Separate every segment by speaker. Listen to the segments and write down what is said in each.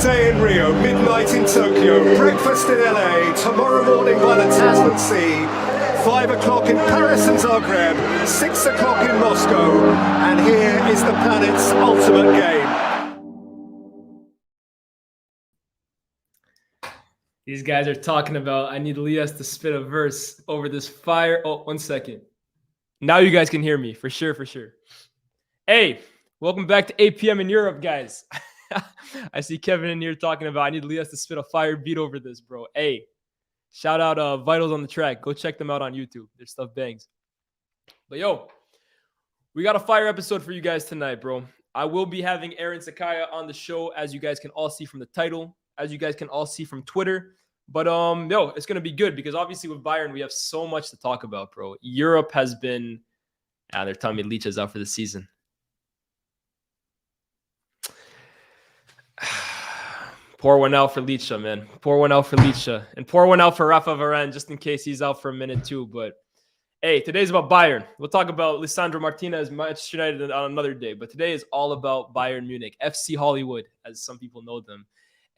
Speaker 1: Midday in Rio, midnight in Tokyo, breakfast in LA, tomorrow morning by the Tasman Sea, 5 o'clock in Paris and Zagreb, 6 o'clock in Moscow, and here is the planet's ultimate game.
Speaker 2: These guys are talking about, I need Lias to spit a verse over this fire. Oh, 1 second. Now you guys can hear me, for sure. Hey, welcome back to 8 p.m. in Europe, guys. I see Kevin in here talking about, I need Lias to spit a fire beat over this, bro. Hey, shout out Vitals on the Track. Go check them out on YouTube. Their stuff bangs. But yo, we got a fire episode for you guys tonight, bro. I will be having Aaron Sakaya on the show, as you guys can all see from the title, as you guys can all see from Twitter. But yo, it's gonna be good because obviously with Bayern we have so much to talk about, bro. Europe has been, they're telling me Leach is out for the season. Pour one out for Licha, man. Pour one out for Licha. And pour one out for Rafa Varane, just in case he's out for a minute too. But hey, today's about Bayern. We'll talk about Lisandro Martinez, Manchester United on another day. But today is all about Bayern Munich, FC Hollywood, as some people know them.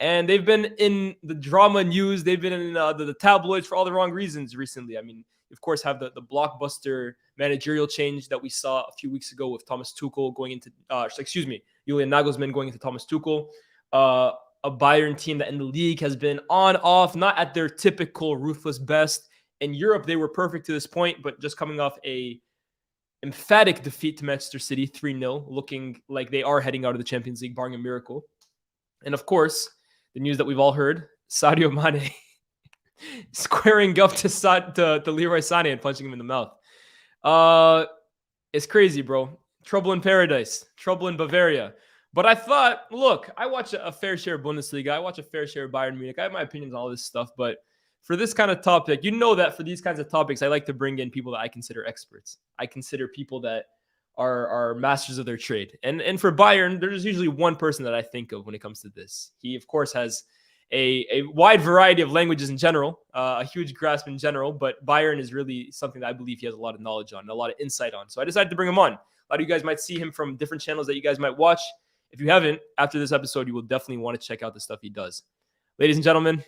Speaker 2: And they've been in the drama news. They've been in the tabloids for all the wrong reasons recently. I mean, of course, have the blockbuster managerial change that we saw a few weeks ago with Thomas Tuchel going into, Julian Nagelsmann going into Thomas Tuchel. A Bayern team that in the league has been on, off, not at their typical ruthless best. In Europe, they were perfect to this point, but just coming off a emphatic defeat to Manchester City, 3-0, looking like they are heading out of the Champions League, barring a miracle. And of course, the news that we've all heard, Sadio Mane squaring up to Leroy Sané and punching him in the mouth. It's crazy, bro. Trouble in paradise. Trouble in Bavaria. But I thought, look, I watch a fair share of Bundesliga. I watch a fair share of Bayern Munich. I have my opinions on all this stuff. But for this kind of topic, you know that for these kinds of topics, I like to bring in people that I consider experts. I consider people that are masters of their trade. And for Bayern, there's usually one person that I think of when it comes to this. He, of course, has a wide variety of languages in general, a huge grasp in general, but Bayern is really something that I believe he has a lot of knowledge on, a lot of insight on. So I decided to bring him on. A lot of you guys might see him from different channels that you guys might watch. If you haven't, after this episode, you will definitely want to check out the stuff he does. Ladies and gentlemen,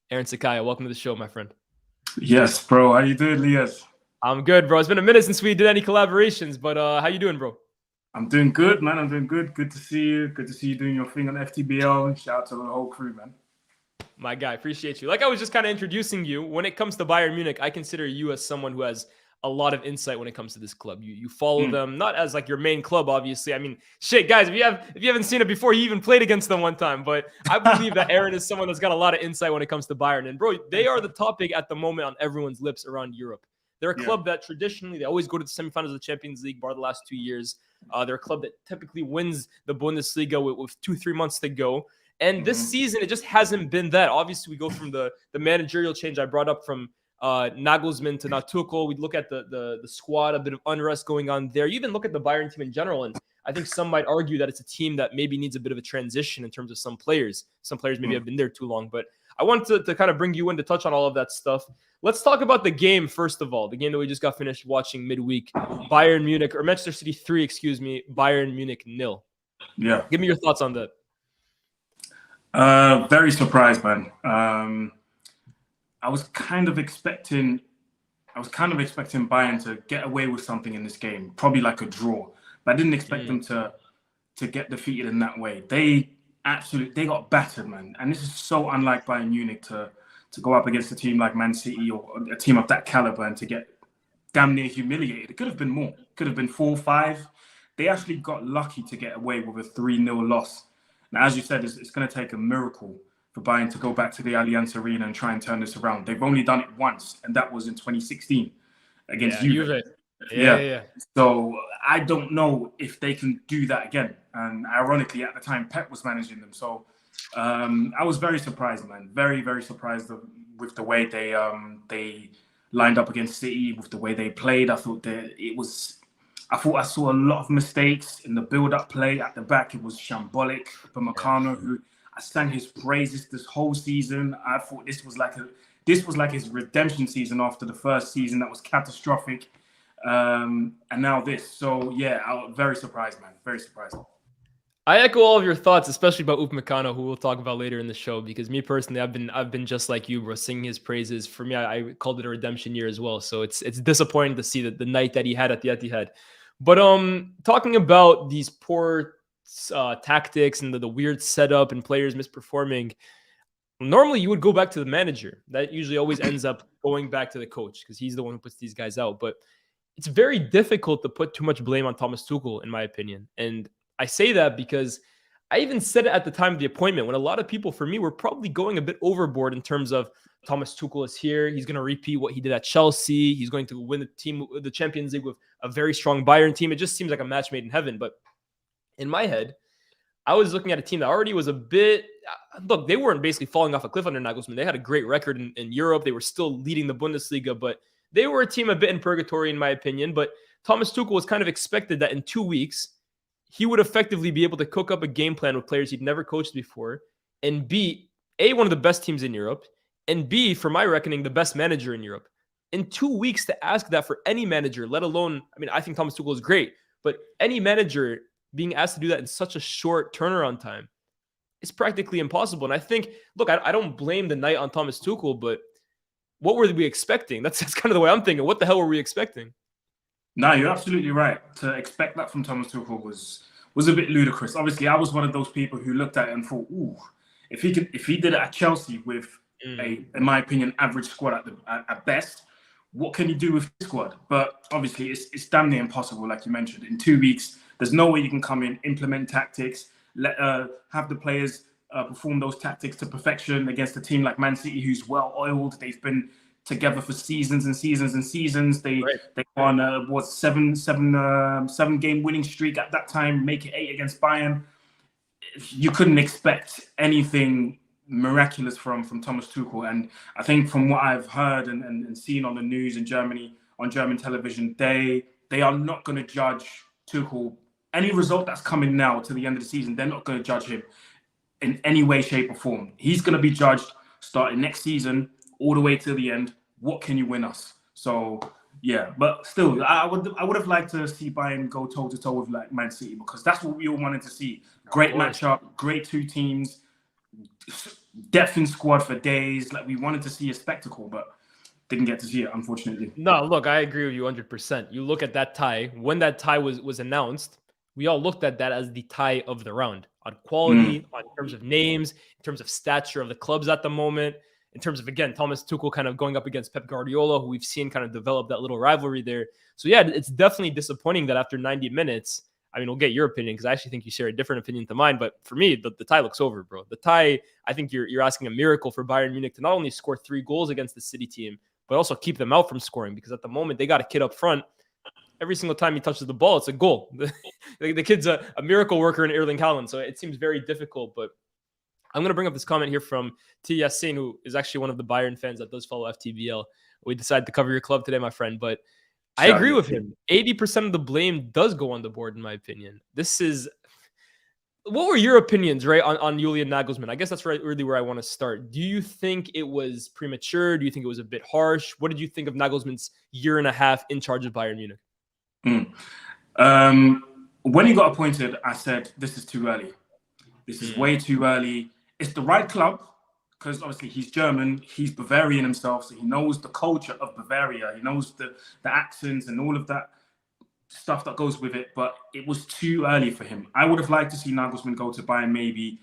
Speaker 2: Aaron Sakaya, welcome to the show, my friend.
Speaker 3: Yes, bro. How you doing, Lias?
Speaker 2: I'm good, bro. It's been a minute since we did any collaborations, but how you doing, bro?
Speaker 3: I'm doing good, man. I'm doing good. Good to see you. Good to see you doing your thing on FTBL. Shout out to the whole crew, man.
Speaker 2: My guy, appreciate you. Like I was just kind of introducing you. When it comes to Bayern Munich, I consider you as someone who has a lot of insight when it comes to this club. You follow them, not as like your main club, obviously. I mean, shit, guys, if you haven't seen it before, he even played against them one time. But I believe that Aaron is someone that's got a lot of insight when it comes to Bayern. And bro, they are the topic at the moment on everyone's lips around Europe. They're a club that traditionally, they always go to the semifinals of the Champions League, bar the last 2 years. They're a club that typically wins the Bundesliga with 2-3 months to go. And this season, it just hasn't been that. Obviously, we go from the managerial change I brought up from Nagelsmann to now Tuchel. We look at the squad, a bit of unrest going on there. You even look at the Bayern team in general, and I think some might argue that it's a team that maybe needs a bit of a transition in terms of some players. Some players maybe have been there too long, but I wanted to kind of bring you in to touch on all of that stuff. Let's talk about the game, first of all. The game that we just got finished watching midweek. Bayern Munich, or Manchester City 3, Bayern Munich 0.
Speaker 3: Yeah.
Speaker 2: Give me your thoughts on that.
Speaker 3: Very surprised, man. I was kind of expecting Bayern to get away with something in this game, probably like a draw. But I didn't expect them to get defeated in that way. They got battered, man. And this is so unlike Bayern Munich to go up against a team like Man City or a team of that caliber and to get damn near humiliated. It could have been more. It could have been 4-5. They actually got lucky to get away with a 3-0 loss. Now, as you said, it's going to take a miracle for Bayern to go back to the Allianz Arena and try and turn this around. They've only done it once, and that was in 2016 against Juve.
Speaker 2: Yeah.
Speaker 3: So I don't know if they can do that again. And ironically, at the time, Pep was managing them. So I was very surprised, man. Very, very surprised with the way they lined up against City, with the way they played. I thought I saw a lot of mistakes in the build-up play at the back. It was shambolic. Upamecano, who I sang his praises this whole season. I thought this was like his redemption season after the first season that was catastrophic. And now this. So yeah, I was very surprised, man. Very surprised.
Speaker 2: I echo all of your thoughts, especially about Upamecano, who we'll talk about later in the show. Because me personally, I've been just like you, bro, singing his praises. For me, I called it a redemption year as well. So it's disappointing to see that the night that he had at the Etihad. But talking about these poor tactics and the weird setup and players misperforming, normally you would go back to the manager. That usually always ends up going back to the coach because he's the one who puts these guys out. But it's very difficult to put too much blame on Thomas Tuchel, in my opinion. And I say that because I even said it at the time of the appointment when a lot of people, for me, were probably going a bit overboard in terms of Thomas Tuchel is here. He's going to repeat what he did at Chelsea. He's going to win the Champions League with a very strong Bayern team. It just seems like a match made in heaven. But in my head, I was looking at a team that already was a bit. Look, they weren't basically falling off a cliff under Nagelsmann. They had a great record in Europe. They were still leading the Bundesliga, but they were a team a bit in purgatory, in my opinion. But Thomas Tuchel was kind of expected that in 2 weeks, he would effectively be able to cook up a game plan with players he'd never coached before and beat one of the best teams in Europe, and B, for my reckoning, the best manager in Europe. In 2 weeks to ask that for any manager, let alone, I mean, I think Thomas Tuchel is great, but any manager being asked to do that in such a short turnaround time is practically impossible. And I think, look, I don't blame the night on Thomas Tuchel, but what were we expecting? That's kind of the way I'm thinking. What the hell were we expecting?
Speaker 3: No, you're absolutely right. To expect that from Thomas Tuchel was a bit ludicrous. Obviously, I was one of those people who looked at it and thought, "Ooh, if he did it at Chelsea with in my opinion, average squad at best, what can he do with this squad?" But obviously, it's damn near impossible, like you mentioned. In 2 weeks, there's no way you can come in, implement tactics, have the players perform those tactics to perfection against a team like Man City, who's well oiled. They've been together for seasons and seasons and seasons. They won seven game winning streak at that time, make it 8 against Bayern. You couldn't expect anything miraculous from Thomas Tuchel. And I think from what I've heard and seen on the news in Germany, on German television, they are not going to judge Tuchel. Any result that's coming now to the end of the season, they're not going to judge him in any way, shape, or form. He's going to be judged starting next season all the way to the end. What can you win us? So yeah, but still, I would have liked to see Bayern go toe to toe with like Man City, because that's what we all wanted to see. Great matchup, great two teams, depth in squad for days. Like, we wanted to see a spectacle, but didn't get to see it, unfortunately.
Speaker 2: No, look, I agree with you 100%. You look at that tie. When that tie was announced, we all looked at that as the tie of the round on quality, on terms of names, in terms of stature of the clubs at the moment, in terms of, again, Thomas Tuchel kind of going up against Pep Guardiola, who we've seen kind of develop that little rivalry there. So yeah, it's definitely disappointing that after 90 minutes, I mean, we'll get your opinion because I actually think you share a different opinion to mine. But for me, the tie looks over, bro. The tie, I think you're asking a miracle for Bayern Munich to not only score 3 goals against the City team, but also keep them out from scoring, because at the moment they got a kid up front. Every single time he touches the ball, it's a goal. The kid's a miracle worker in Erling Haaland, so it seems very difficult. But I'm going to bring up this comment here from T. Yassin, who is actually one of the Bayern fans that does follow FTBL. We decided to cover your club today, my friend, but I agree with him. 80% of the blame does go on the board, in my opinion. What were your opinions, right, on Julian Nagelsmann? I guess that's really where I want to start. Do you think it was premature? Do you think it was a bit harsh? What did you think of Nagelsmann's year and a half in charge of Bayern Munich?
Speaker 3: When he got appointed, I said, this is too early. This is way too early. It's the right club, because obviously he's German, he's Bavarian himself, so he knows the culture of Bavaria, he knows the accents and all of that stuff that goes with it, but it was too early for him. I would have liked to see Nagelsmann go to Bayern maybe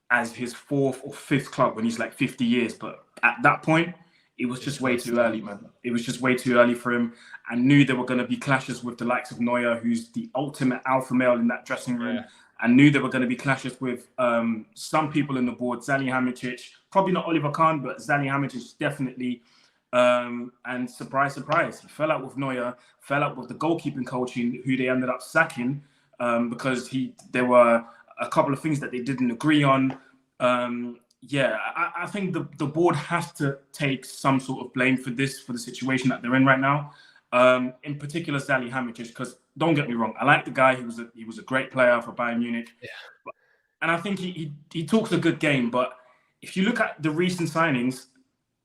Speaker 3: as his 4th or 5th club when he's like 50 years, but at that point, it was just way too early, man. It was just way too early for him. I knew there were going to be clashes with the likes of Neuer, who's the ultimate alpha male in that dressing room. Yeah. I knew there were going to be clashes with some people in the board, Salihamidzic, probably not Oliver Kahn, but Salihamidzic definitely. And surprise, surprise, he fell out with Neuer, fell out with the goalkeeping coach who they ended up sacking because there were a couple of things that they didn't agree on. I think the board has to take some sort of blame for the situation that they're in right now. In particular, Salihamidzic, because don't get me wrong, I like the guy. He was a great player for Bayern Munich, and I think he talks a good game. But if you look at the recent signings,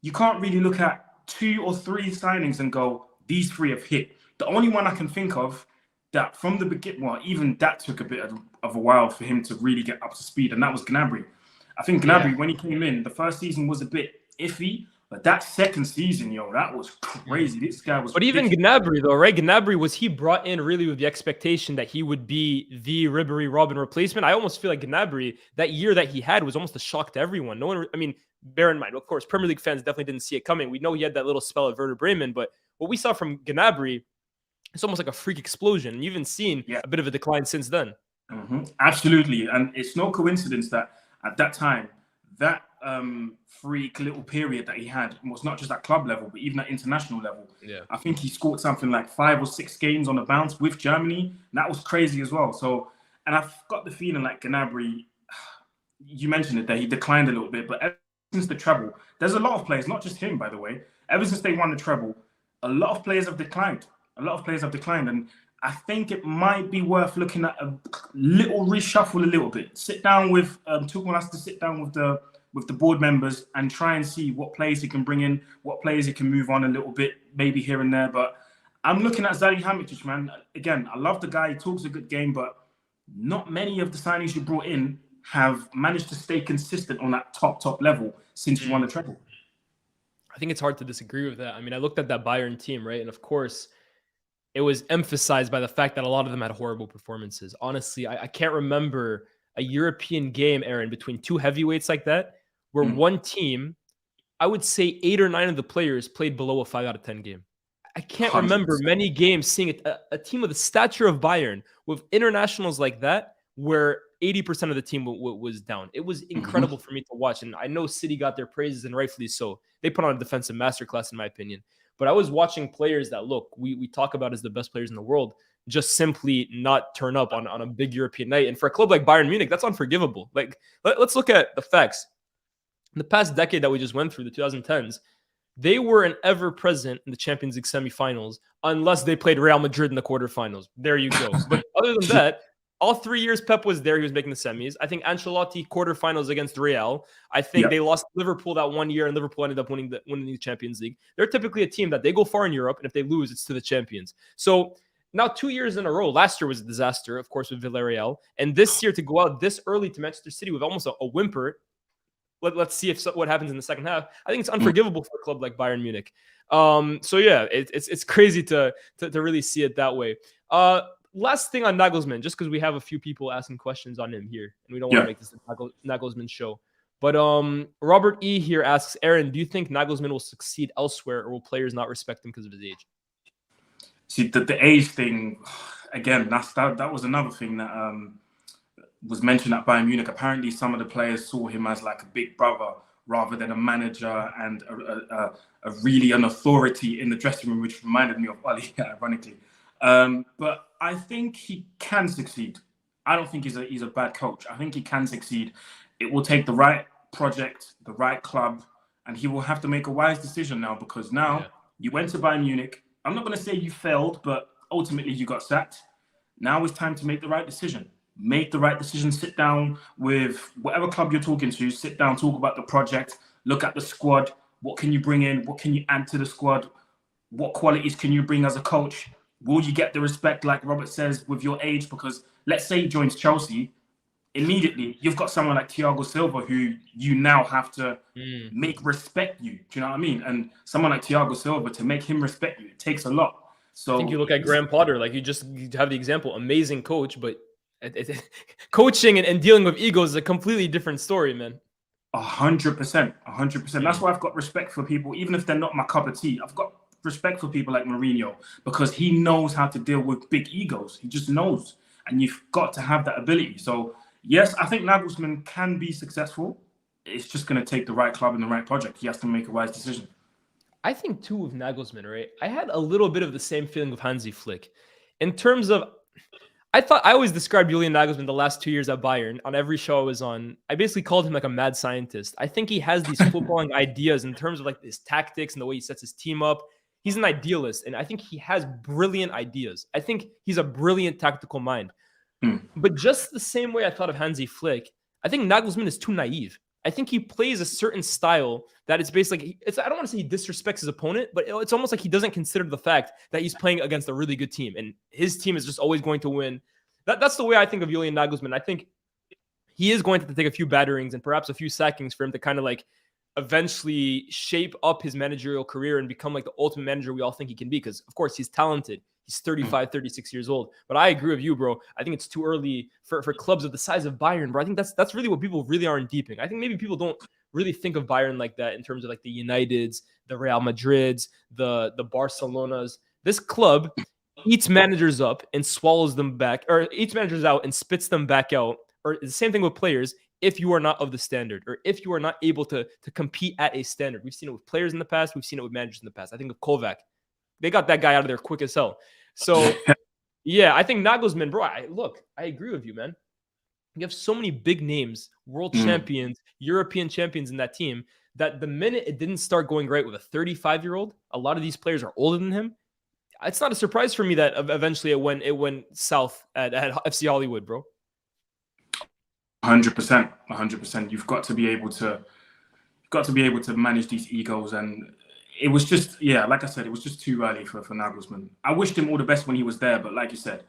Speaker 3: you can't really look at 2 or 3 signings and go, these 3 have hit. The only one I can think of that from the beginning, well, even that took a bit of a while for him to really get up to speed, and that was Gnabry. I think Gnabry, when he came in, the first season was a bit iffy, but that second season, yo, that was crazy. This guy was.
Speaker 2: But even Gnabry, though, right? Gnabry, was he brought in really with the expectation that he would be the Ribéry Robben replacement? I almost feel like Gnabry, that year that he had, was almost a shock to everyone. No one, I mean, bear in mind, of course, Premier League fans definitely didn't see it coming. We know he had that little spell at Werder Bremen, but what we saw from Gnabry, it's almost like a freak explosion. And you've even seen a bit of a decline since then.
Speaker 3: Absolutely. And it's no coincidence that at that time, that freak little period that he had was not just at club level, but even at international level. I think he scored something like 5 or 6 games on the bounce with Germany. And that was crazy as well. So, and I've got the feeling like Gnabry, you mentioned it there, he declined a little bit, but ever since the treble, there's a lot of players, not just him, by the way, ever since they won the treble, a lot of players have declined. And I think it might be worth looking at a little reshuffle a little bit. Sit down with Tukel has to sit down with the board members and try and see what players he can bring in, what players he can move on a little bit, maybe here and there. But I'm looking at Salihamidzic, man. Again, I love the guy. He talks a good game, but not many of the signings you brought in have managed to stay consistent on that top level since you won the treble.
Speaker 2: I think it's hard to disagree with that. I mean, I looked at that Bayern team, right? And of course, it was emphasized by the fact that a lot of them had horrible performances. Honestly, I can't remember a European game, Aaron, between two heavyweights like that, where one team, I would say 8 or 9 of the players played below a 5 out of 10 game. I can't 100%. Remember many games seeing a team of the stature of Bayern with internationals like that, where 80% of the team was down. It was incredible for me to watch. And I know City got their praises, and rightfully so. They put on a defensive masterclass, in my opinion. But I was watching players that, look, we talk about as the best players in the world, just simply not turn up on a big European night. And for a club like Bayern Munich, that's unforgivable. Like, let's look at the facts. In the past decade that we just went through, the 2010s, they were an ever-present in the Champions League semifinals, unless they played Real Madrid in the quarterfinals. There you go. But other than that, all 3 years Pep was there, he was making the semis. I think Ancelotti quarterfinals against Real. I think they lost Liverpool that 1 year, and Liverpool ended up winning the Champions League. They're typically a team that they go far in Europe, and if they lose, it's to the champions. So now 2 years in a row. Last year was a disaster, of course, with Villarreal. And this year to go out this early to Manchester City with almost a whimper. Let's see what happens in the second half. I think it's unforgivable for a club like Bayern Munich. So yeah, it's crazy to really see it that way. Last thing on Nagelsmann, just because we have a few people asking questions on him here, and we don't want to make this a Nagelsmann show. But Robert E. here asks, Aaron, do you think Nagelsmann will succeed elsewhere, or will players not respect him because of his age?
Speaker 3: See, the age thing, again, that was another thing that was mentioned at Bayern Munich. Apparently, some of the players saw him as like a big brother rather than a manager and a really an authority in the dressing room, which reminded me of Oli, ironically. But I think he can succeed. I don't think he's a bad coach. I think he can succeed. It will take the right project, the right club, and he will have to make a wise decision now, because now you went to Bayern Munich. I'm not going to say you failed, but ultimately you got sacked. Now it's time to make the right decision. Make the right decision. Sit down with whatever club you're talking to. Sit down, talk about the project, look at the squad. What can you bring in? What can you add to the squad? What qualities can you bring as a coach? Will you get the respect, like Robert says, with your age? Because let's say he joins Chelsea, immediately you've got someone like Thiago Silva who you now have to make respect you. Do you know what I mean? And someone like Thiago Silva, to make him respect you, it takes a lot. So
Speaker 2: I think you look at Graham Potter, like you have the example, amazing coach, but coaching and dealing with egos is a completely different story, man.
Speaker 3: 100%. That's why I've got respect for people, even if they're not my cup of tea. I've got respect for people like Mourinho, because he knows how to deal with big egos. He just knows, and you've got to have that ability. So yes, I think Nagelsmann can be successful. It's just going to take the right club and the right project. He has to make a wise decision.
Speaker 2: I think too with Nagelsmann, right? I had a little bit of the same feeling with Hansi Flick in terms of, I always described Julian Nagelsmann the last 2 years at Bayern. On every show I was on, I basically called him like a mad scientist. I think he has these footballing ideas in terms of like his tactics and the way he sets his team up. He's an idealist, and I think he has brilliant ideas. I think he's a brilliant tactical mind. But just the same way I thought of Hansi Flick, I think Nagelsmann is too naive. I think he plays a certain style that it's basically, I don't want to say he disrespects his opponent, but it's almost like he doesn't consider the fact that he's playing against a really good team and his team is just always going to win. That's the way I think of Julian Nagelsmann. I think he is going to take a few batterings and perhaps a few sackings for him to kind of like eventually shape up his managerial career and become like the ultimate manager we all think he can be. Because, of course, he's talented. He's 35, 36 years old. But I agree with you, bro. I think it's too early for clubs of the size of Bayern, bro. I think that's really what people really aren't deeping. I think maybe people don't really think of Bayern like that in terms of like the Uniteds, the Real Madrids, the Barcelonas. This club eats managers up and swallows them back, or eats managers out and spits them back out. Or the same thing with players if you are not of the standard or if you are not able to compete at a standard. We've seen it with players in the past. We've seen it with managers in the past. I think of Kovac. They got that guy out of there quick as hell. So, yeah, I think Nagelsmann, bro, I agree with you, man. You have so many big names, world champions, European champions in that team that the minute it didn't start going great with a 35-year-old, a lot of these players are older than him. It's not a surprise for me that eventually it went south at FC Hollywood, bro.
Speaker 3: 100%. You've got to be able to manage these egos, and it was just, like I said, it was just too early for Nagelsmann. I wished him all the best when he was there, but like you said,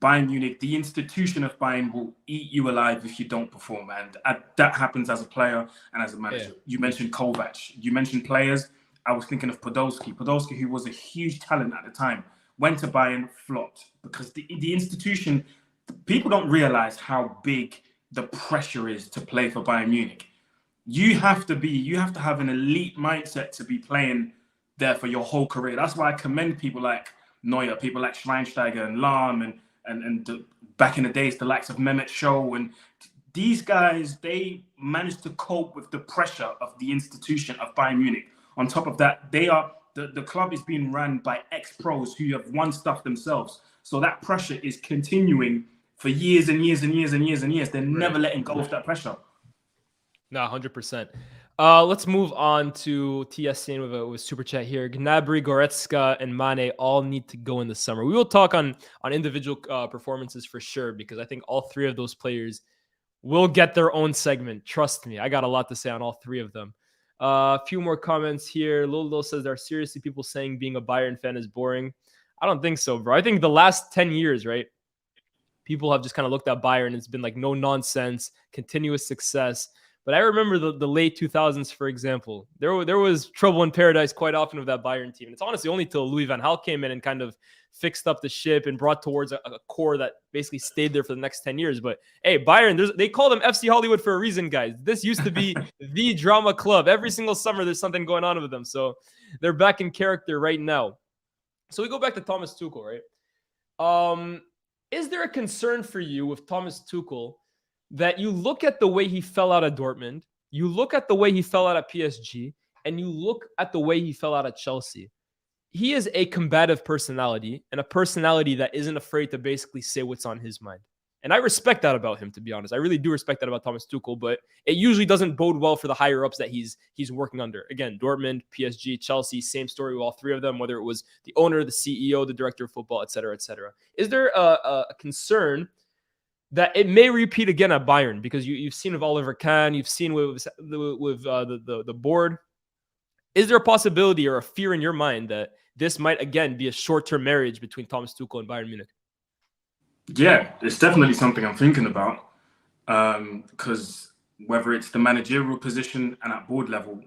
Speaker 3: Bayern Munich, the institution of Bayern will eat you alive if you don't perform, and that happens as a player and as a manager. Yeah. You mentioned Kovac, you mentioned players. I was thinking of Podolski, who was a huge talent at the time, went to Bayern, flopped because the institution. People don't realize how big the pressure is to play for Bayern Munich. You have to have an elite mindset to be playing there for your whole career. That's why I commend people like Neuer, people like Schweinsteiger and Lahm and back in the days, the likes of Mehmet Scholl. And these guys, they managed to cope with the pressure of the institution of Bayern Munich. On top of that, the club is being run by ex-pros who have won stuff themselves. So that pressure is continuing for years and years and years and years and years. They're never letting go of that pressure.
Speaker 2: No, 100%. Let's move on to TS saying with a super chat here. Gnabry, Goretzka, and Mane all need to go in the summer. We will talk on individual performances for sure, because I think all three of those players will get their own segment. Trust me, I got a lot to say on all three of them. A few more comments here. Lolo says, there are seriously people saying being a Bayern fan is boring. I don't think so, bro. I think the last 10 years, right? People have just kind of looked at Bayern and it's been like no nonsense, continuous success. But I remember the late 2000s, for example. There was trouble in paradise quite often with that Bayern team. And it's honestly only till Louis van Gaal came in and kind of fixed up the ship and brought towards a core that basically stayed there for the next 10 years. But hey, Bayern, they call them FC Hollywood for a reason, guys. This used to be the drama club. Every single summer, there's something going on with them. So they're back in character right now. So we go back to Thomas Tuchel, right? Is there a concern for you with Thomas Tuchel that you look at the way he fell out of Dortmund, you look at the way he fell out of PSG, and you look at the way he fell out of Chelsea? He is a combative personality and a personality that isn't afraid to basically say what's on his mind. And I respect that about him, to be honest. I really do respect that about Thomas Tuchel, but it usually doesn't bode well for the higher ups that he's working under. Again, Dortmund, PSG, Chelsea, same story with all three of them, whether it was the owner, the CEO, the director of football, et cetera, et cetera. Is there a concern that it may repeat again at Bayern? Because you've seen with Oliver Kahn, you've seen with the board. Is there a possibility or a fear in your mind that this might again be a short-term marriage between Thomas Tuchel and Bayern Munich?
Speaker 3: Yeah, it's definitely something I'm thinking about, because whether it's the managerial position and at board level,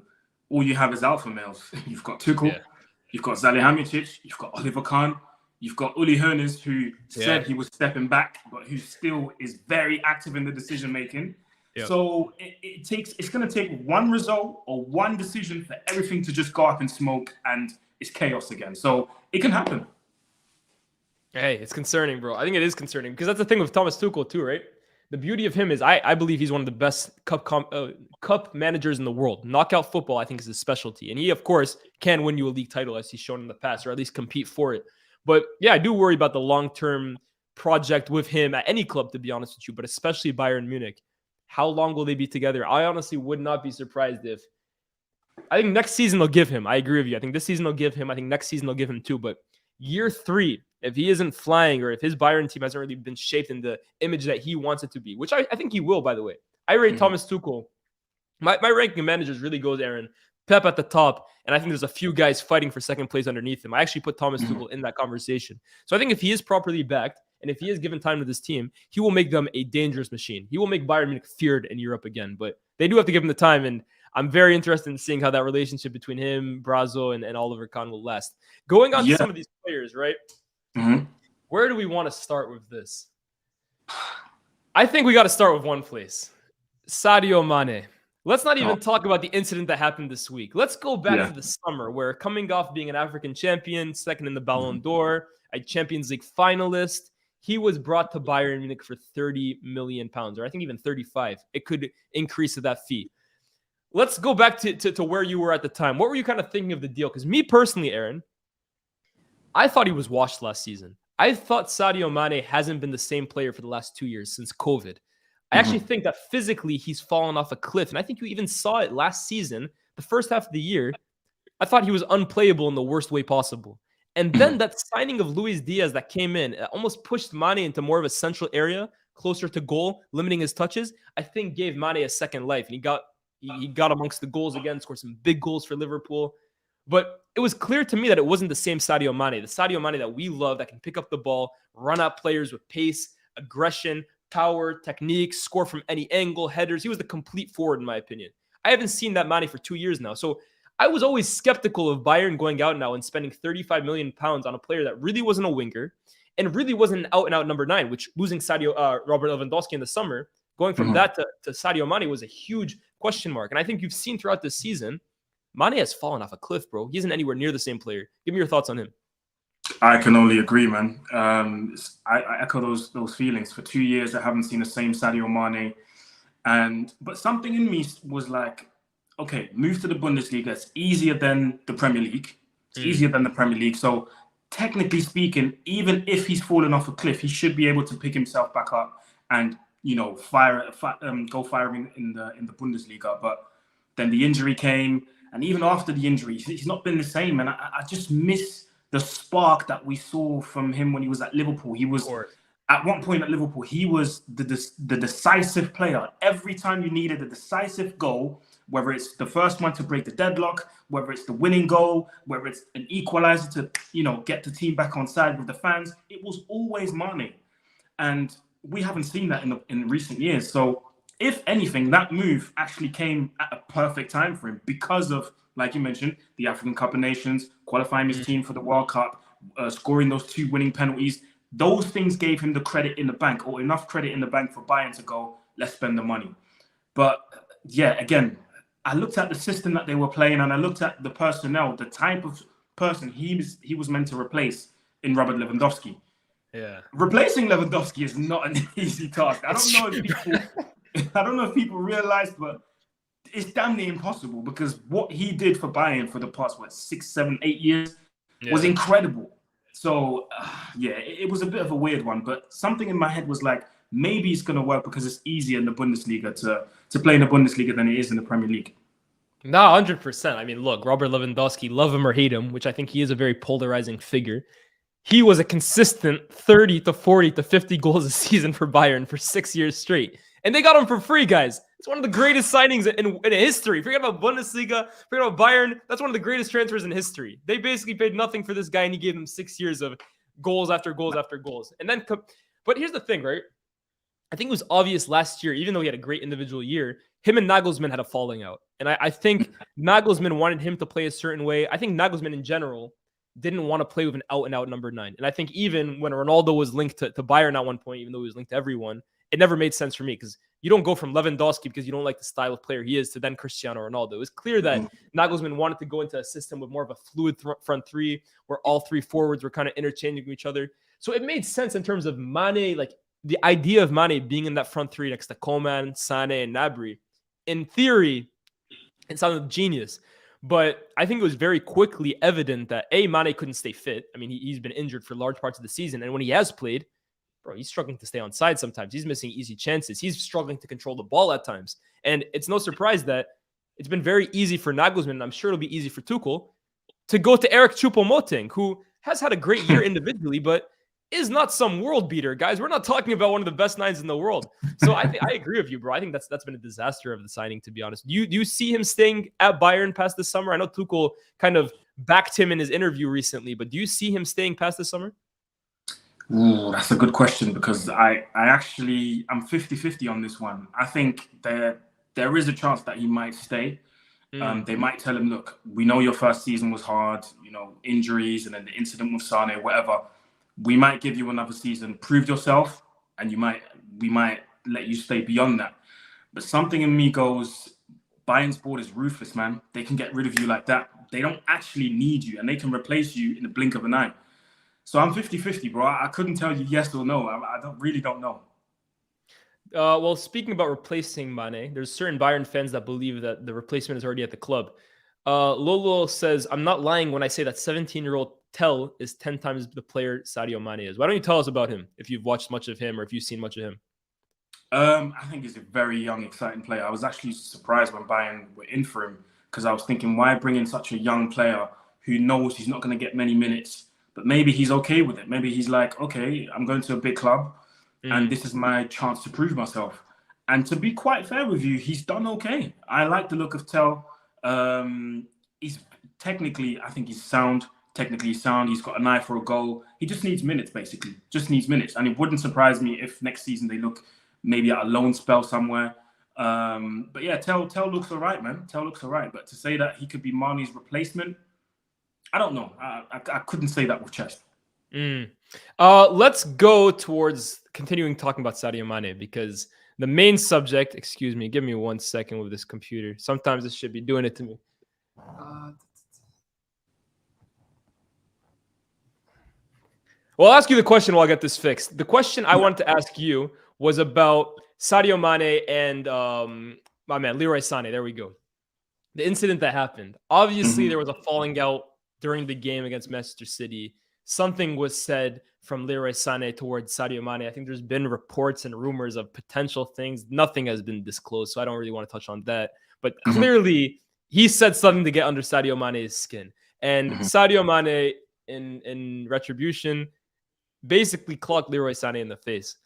Speaker 3: all you have is alpha males. You've got Tuchel, you've got Salihamidzic, you've got Oliver Kahn, you've got Uli Hoeneß, who said he was stepping back, but who still is very active in the decision making. Yep. So it's going to take one result or one decision for everything to just go up in smoke, and it's chaos again. So it can happen.
Speaker 2: Hey, it's concerning, bro. I think it is concerning because that's the thing with Thomas Tuchel too, right? The beauty of him is I believe he's one of the best cup managers in the world. Knockout football, I think, is his specialty. And he, of course, can win you a league title as he's shown in the past, or at least compete for it. But yeah, I do worry about the long-term project with him at any club, to be honest with you, but especially Bayern Munich. How long will they be together? I honestly would not be surprised if... I think next season they'll give him. I agree with you. I think this season they'll give him. I think next season they'll give him too. But year 3, if he isn't flying or if his Bayern team hasn't really been shaped in the image that he wants it to be, which I think he will, by the way. I rate Thomas Tuchel My ranking of managers really goes, Aaron, Pep at the top, and I think there's a few guys fighting for second place underneath him. I actually put Thomas Tuchel in that conversation. So I think if he is properly backed, and if he is given time to this team, he will make them a dangerous machine. He will make Bayern Munich feared in Europe again, but they do have to give him the time, and I'm very interested in seeing how that relationship between him, Brazo, and Oliver Kahn will last. Going on to some of these players, right? Where do we want to start with this? I think we got to start with one place. Sadio Mane. Let's not even talk about the incident that happened this week. Let's go back to the summer where, coming off being an African champion, second in the Ballon d'Or, a Champions League finalist, he was brought to Bayern Munich for 30 million pounds, or I think even 35. It could increase to that fee. Let's go back to where you were at the time. What were you kind of thinking of the deal? Because me personally, Aaron, I thought he was washed last season. I thought Sadio Mane hasn't been the same player for the last 2 years since COVID. I actually think that physically he's fallen off a cliff. And I think you even saw it last season, the first half of the year. I thought he was unplayable in the worst way possible. And then that signing of Luis Diaz that came in almost pushed Mane into more of a central area, closer to goal, limiting his touches, I think gave Mane a second life. And he got amongst the goals again, scored some big goals for Liverpool. But it was clear to me that it wasn't the same Sadio Mane. The Sadio Mane that we love, that can pick up the ball, run at players with pace, aggression, power, technique, score from any angle, headers. He was the complete forward, in my opinion. I haven't seen that Mane for 2 years now. So I was always skeptical of Bayern going out now and spending 35 million pounds on a player that really wasn't a winger and really wasn't an out-and-out number 9, which losing Robert Lewandowski in the summer, going from that to Sadio Mane was a huge question mark. And I think you've seen throughout this season, Mane has fallen off a cliff, bro. He isn't anywhere near the same player. Give me your thoughts on him.
Speaker 3: I can only agree, man. I echo those feelings. For 2 years, I haven't seen the same Sadio Mane, but something in me was like, okay, move to the Bundesliga. It's easier than the Premier League. So technically speaking, even if he's fallen off a cliff, he should be able to pick himself back up and go firing in the Bundesliga. But then the injury came, and even after the injury, he's not been the same. And I just miss the spark that we saw from him when he was at Liverpool. He was, at one point at Liverpool, he was the decisive player. Every time you needed a decisive goal, whether it's the first one to break the deadlock, whether it's the winning goal, whether it's an equalizer to, get the team back on side with the fans, it was always Mane. And we haven't seen that in recent years. So if anything, that move actually came at a perfect time for him because of, like you mentioned, the African Cup of Nations, qualifying his team for the World Cup, scoring those 2 winning penalties. Those things gave him the credit in the bank, or enough credit in the bank for Bayern to go, let's spend the money. But yeah, again, I looked at the system that they were playing, and I looked at the personnel, the type of person he was meant to replace in Robert Lewandowski.
Speaker 2: Yeah,
Speaker 3: replacing Lewandowski is not an easy task. I don't know if people realize, but it's damn near impossible, because what he did for Bayern for the past 6, 7, 8 years was incredible. So it was a bit of a weird one, but something in my head was like, maybe it's going to work because it's easier in the Bundesliga to play in the Bundesliga than it is in the Premier League.
Speaker 2: No, 100%. I mean, look, Robert Lewandowski, love him or hate him, which I think he is a very polarizing figure. He was a consistent 30 to 40 to 50 goals a season for Bayern for 6 years straight. And they got him for free, guys. It's one of the greatest signings in history. Forget about Bundesliga, forget about Bayern. That's one of the greatest transfers in history. They basically paid nothing for this guy, and he gave them 6 years of goals after goals after goals. And then, but here's the thing, right? I think it was obvious last year, even though he had a great individual year, him and Nagelsmann had a falling out. And I think Nagelsmann wanted him to play a certain way. I think Nagelsmann in general didn't want to play with an out-and-out number 9. And I think even when Ronaldo was linked to Bayern at one point, even though he was linked to everyone, it never made sense for me, because you don't go from Lewandowski because you don't like the style of player he is to then Cristiano Ronaldo. It was clear that Nagelsmann wanted to go into a system with more of a fluid front three, where all 3 forwards were kind of interchanging with each other. So it made sense in terms of Mane, like the idea of Mane being in that front 3 next to Coman, Sane, and Gnabry. In theory, it sounded genius. But I think it was very quickly evident that Mane couldn't stay fit. I mean, he's been injured for large parts of the season. And when he has played, bro, he's struggling to stay on side sometimes. He's missing easy chances. He's struggling to control the ball at times. And it's no surprise that it's been very easy for Nagelsmann, and I'm sure it'll be easy for Tuchel, to go to Eric Choupo-Moting, who has had a great year individually, but is not some world beater, guys. We're not talking about one of the best nines in the world. So I agree with you, bro. I think that's been a disaster of the signing, to be honest. Do you see him staying at Bayern past the summer? I know Tuchel kind of backed him in his interview recently, but do you see him staying past the summer?
Speaker 3: Ooh, that's a good question, because I'm 50-50 on this one. I think there is a chance that he might stay. They might tell him, look, we know your first season was hard, injuries and then the incident with Sane, whatever. We might give you another season, prove yourself, and we might let you stay beyond that. But something in me goes, Bayern's board is ruthless, man. They can get rid of you like that. They don't actually need you, and they can replace you in the blink of an eye. So I'm 50-50, bro. I couldn't tell you yes or no. I really don't know.
Speaker 2: Well, speaking about replacing Mane, there's certain Bayern fans that believe that the replacement is already at the club. Lolo says, I'm not lying when I say that 17-year-old Tel is 10 times the player Sadio Mane is. Why don't you tell us about him, if you've watched much of him or if you've seen much of him?
Speaker 3: I think he's a very young, exciting player. I was actually surprised when Bayern were in for him, because I was thinking, why bring in such a young player who knows he's not going to get many minutes? But maybe he's okay with it. Maybe he's like, okay, I'm going to a big club and this is my chance to prove myself. And to be quite fair with you, he's done okay. I like the look of Tel. He's technically, I think he's sound. Technically sound. He's got an eye for a goal. He just needs minutes, basically. Just needs minutes. And it wouldn't surprise me if next season they look maybe at a loan spell somewhere. But yeah, Tel looks all right, man. Tel looks all right. But to say that he could be Mane's replacement, I don't know. I couldn't say that with chest.
Speaker 2: Let's go towards continuing talking about Sadio Mane, because the main subject, excuse me, give me 1 second with this computer. Sometimes this should be doing it to me. Well, I'll ask you the question while I get this fixed. The question I wanted to ask you was about Sadio Mane and my man, Leroy Sané. There we go. The incident that happened. Obviously, there was a falling out during the game against Manchester City. Something was said from Leroy Sané towards Sadio Mane. I think there's been reports and rumors of potential things. Nothing has been disclosed, so I don't really want to touch on that. But clearly, he said something to get under Sadio Mane's skin. And Sadio Mane, in retribution, basically clocked Leroy Sané in the face.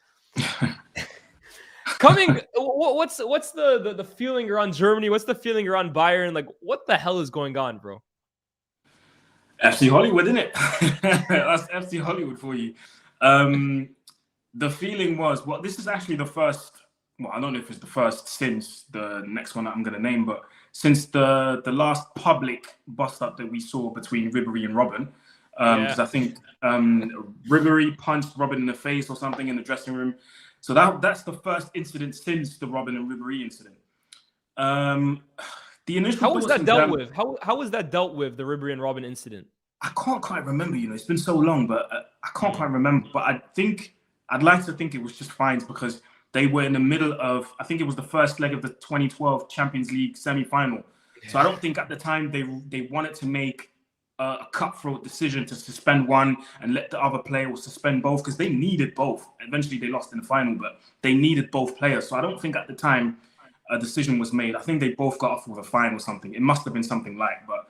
Speaker 2: What's the feeling around Germany? What's the feeling around Bayern? Like, what the hell is going on, bro?
Speaker 3: FC Hollywood, isn't it? That's FC Hollywood for you. The feeling was, well, this is actually the first, well, I don't know if it's the first since the next one that I'm going to name, but since the last public bust-up that we saw between Ribéry and Robben. Because I think Ribéry punched Robben in the face or something in the dressing room. So that's the first incident since the Robben and Ribéry incident. The initial
Speaker 2: how was that dealt with? How was that dealt with, the Ribéry and Robben incident?
Speaker 3: I can't quite remember. It's been so long, but I can't quite remember. But I'd like to think it was just fines, because they were in the middle of, I think it was the first leg of the 2012 Champions League semi-final. So I don't think at the time they wanted to make a cutthroat decision to suspend one and let the other player or suspend both, because they needed both. Eventually they lost in the final, but they needed both players. So I don't think at the time a decision was made. I think they both got off with a fine or something. It must have been something like. But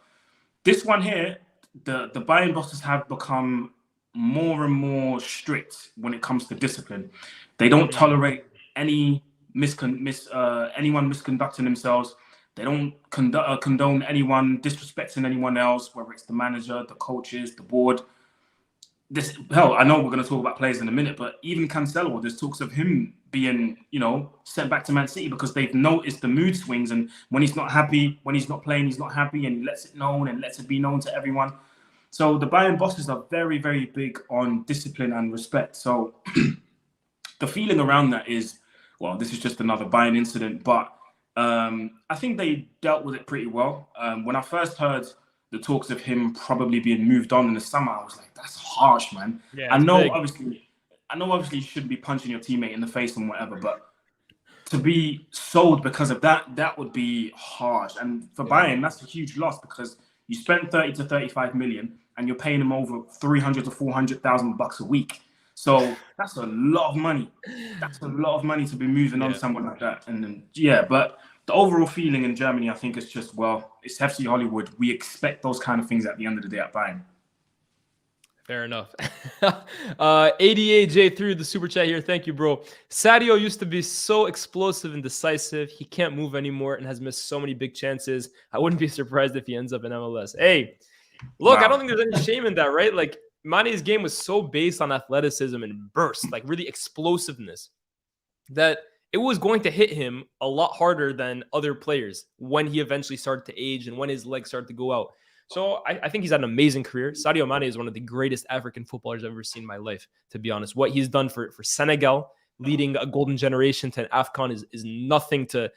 Speaker 3: this one here, the Bayern bosses have become more and more strict when it comes to discipline. They don't tolerate anyone misconducting themselves. They don't condone anyone disrespecting anyone else, whether it's the manager, the coaches, the board. I know we're going to talk about players in a minute, but even Cancelo, there's talks of him being, sent back to Man City because they've noticed the mood swings, and when he's not happy, when he's not playing, he's not happy, and he lets it known and lets it be known to everyone. So the Bayern bosses are very, very big on discipline and respect. So the feeling around that is, well, this is just another Bayern incident, but I think they dealt with it pretty well. When I first heard the talks of him probably being moved on in the summer, I was like, that's harsh, man. Yeah, I know obviously you shouldn't be punching your teammate in the face and whatever, but to be sold because of that would be harsh. And for Bayern, that's a huge loss, because you spent 30 to 35 million and you're paying him over 300 to 400,000 bucks a week. So that's a lot of money. That's a lot of money to be moving on someone like that. And then, but the overall feeling in Germany, I think, is just, well, it's FC Hollywood. We expect those kind of things at the end of the day at Bayern.
Speaker 2: Fair enough. ADAJ through the super chat here. Thank you, bro. Sadio used to be so explosive and decisive. He can't move anymore and has missed so many big chances. I wouldn't be surprised if he ends up in MLS. Hey, look, I don't think there's any shame in that, right? Like, Mane's game was so based on athleticism and burst, like really explosiveness, that it was going to hit him a lot harder than other players when he eventually started to age and when his legs started to go out. So I think he's had an amazing career. Sadio Mane is one of the greatest African footballers I've ever seen in my life, to be honest. What he's done for Senegal, leading a golden generation to an AFCON is nothing to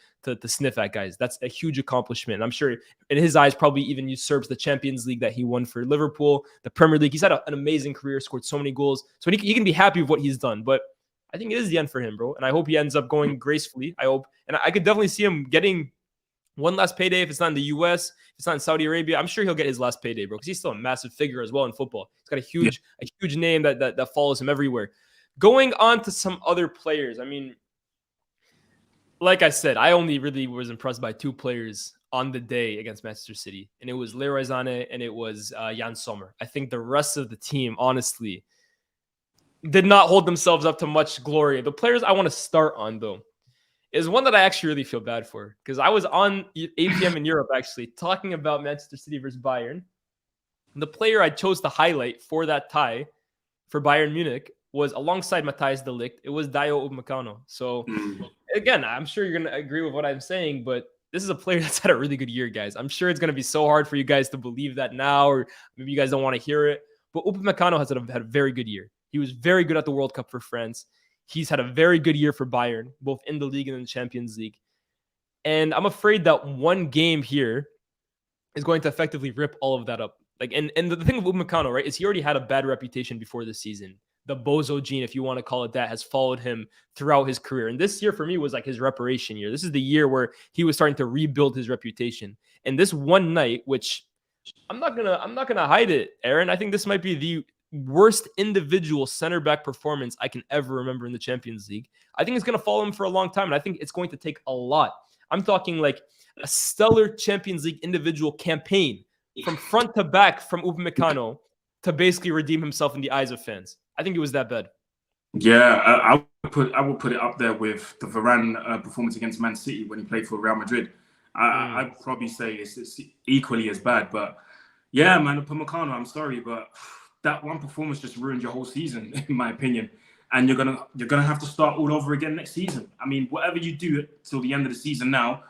Speaker 2: sniff at, guys. That's a huge accomplishment. And I'm sure in his eyes probably even usurps the Champions League that he won for Liverpool, the Premier League. He's had an amazing career, scored so many goals. So he can be happy with what he's done. But I think it is the end for him, bro. And I hope he ends up going gracefully. I hope. And I could definitely see him getting one last payday if it's not in the US, if it's not in Saudi Arabia. I'm sure he'll get his last payday, bro, because he's still a massive figure as well in football. He's got a huge name that follows him everywhere. Going on to some other players. I mean, like I said, I only really was impressed by two players on the day against Manchester City, and it was Leroy Sané and it was Jan Sommer. I think the rest of the team, honestly, did not hold themselves up to much glory. The players I want to start on, though, is one that I actually really feel bad for, because I was on 8 p.m. in Europe actually talking about Manchester City versus Bayern. The player I chose to highlight for that tie for Bayern Munich was alongside Matthijs de Ligt. It was Dayo Upamecano. So again, I'm sure you're going to agree with what I'm saying, but this is a player that's had a really good year, guys. I'm sure it's going to be so hard for you guys to believe that now, or maybe you guys don't want to hear it. But Upamecano has had a very good year. He was very good at the World Cup for France. He's had a very good year for Bayern, both in the league and in the Champions League. And I'm afraid that one game here is going to effectively rip all of that up. Like, and the thing with Upamecano, right, is he already had a bad reputation before this season. The bozo gene, if you want to call it that, has followed him throughout his career. And this year for me was like his reparation year. This is the year where he was starting to rebuild his reputation. And this one night, which I'm not gonna hide it, Aaron, I think this might be the worst individual center back performance I can ever remember in the Champions League. I think it's going to follow him for a long time, and I think it's going to take a lot. I'm talking like a stellar Champions League individual campaign from front to back from Upamecano to basically redeem himself in the eyes of fans. I think it was that bad.
Speaker 3: Yeah, I would put it up there with the Varane performance against Man City when he played for Real Madrid. I'd probably say it's equally as bad. But yeah, man, Upamecano, I'm sorry, but that one performance just ruined your whole season, in my opinion. And you're gonna have to start all over again next season. I mean, whatever you do till the end of the season now,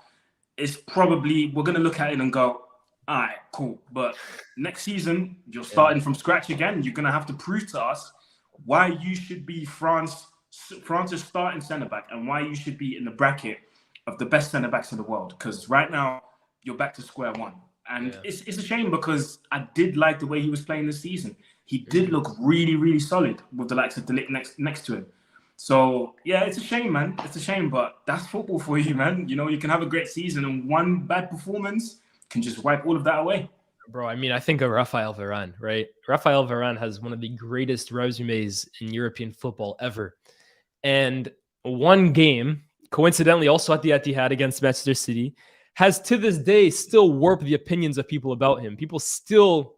Speaker 3: it's probably, we're gonna look at it and go, all right, cool. But next season, you're starting from scratch again. You're gonna have to prove to us why you should be France's starting centre back and why you should be in the bracket of the best centre backs in the world. Because right now you're back to square one. And it's a shame, because I did like the way he was playing this season. He did look really, really solid with the likes of De Ligt next to him. So, yeah, it's a shame, man. It's a shame, but that's football for you, man. You know, you can have a great season and one bad performance can just wipe all of that away.
Speaker 2: Bro, I mean, I think of Rafael Varane, right? Rafael Varane has one of the greatest resumes in European football ever. And one game, coincidentally also at the Etihad against Manchester City, has to this day still warped the opinions of people about him. People still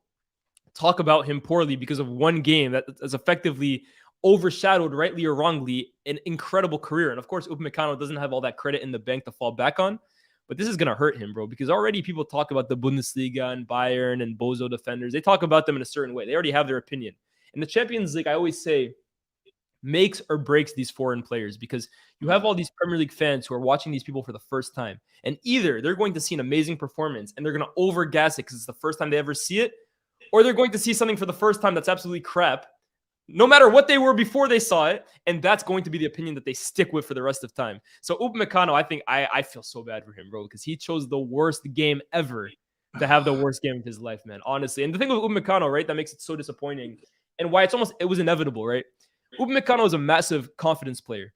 Speaker 2: talk about him poorly because of one game that has effectively overshadowed, rightly or wrongly, an incredible career. And of course, Upamecano doesn't have all that credit in the bank to fall back on, but this is going to hurt him, bro, because already people talk about the Bundesliga and Bayern and bozo defenders. They talk about them in a certain way. They already have their opinion. In the Champions League, I always say, makes or breaks these foreign players, because you have all these Premier League fans who are watching these people for the first time. And either they're going to see an amazing performance and they're going to overgas it because it's the first time they ever see it, or they're going to see something for the first time that's absolutely crap, no matter what they were before they saw it, and that's going to be the opinion that they stick with for the rest of time. So Upamecano, I think I feel so bad for him, bro, because he chose the worst game ever to have the worst game of his life, man, honestly. And the thing with Upamecano, right, that makes it so disappointing, and why it was inevitable, right? Upamecano is a massive confidence player.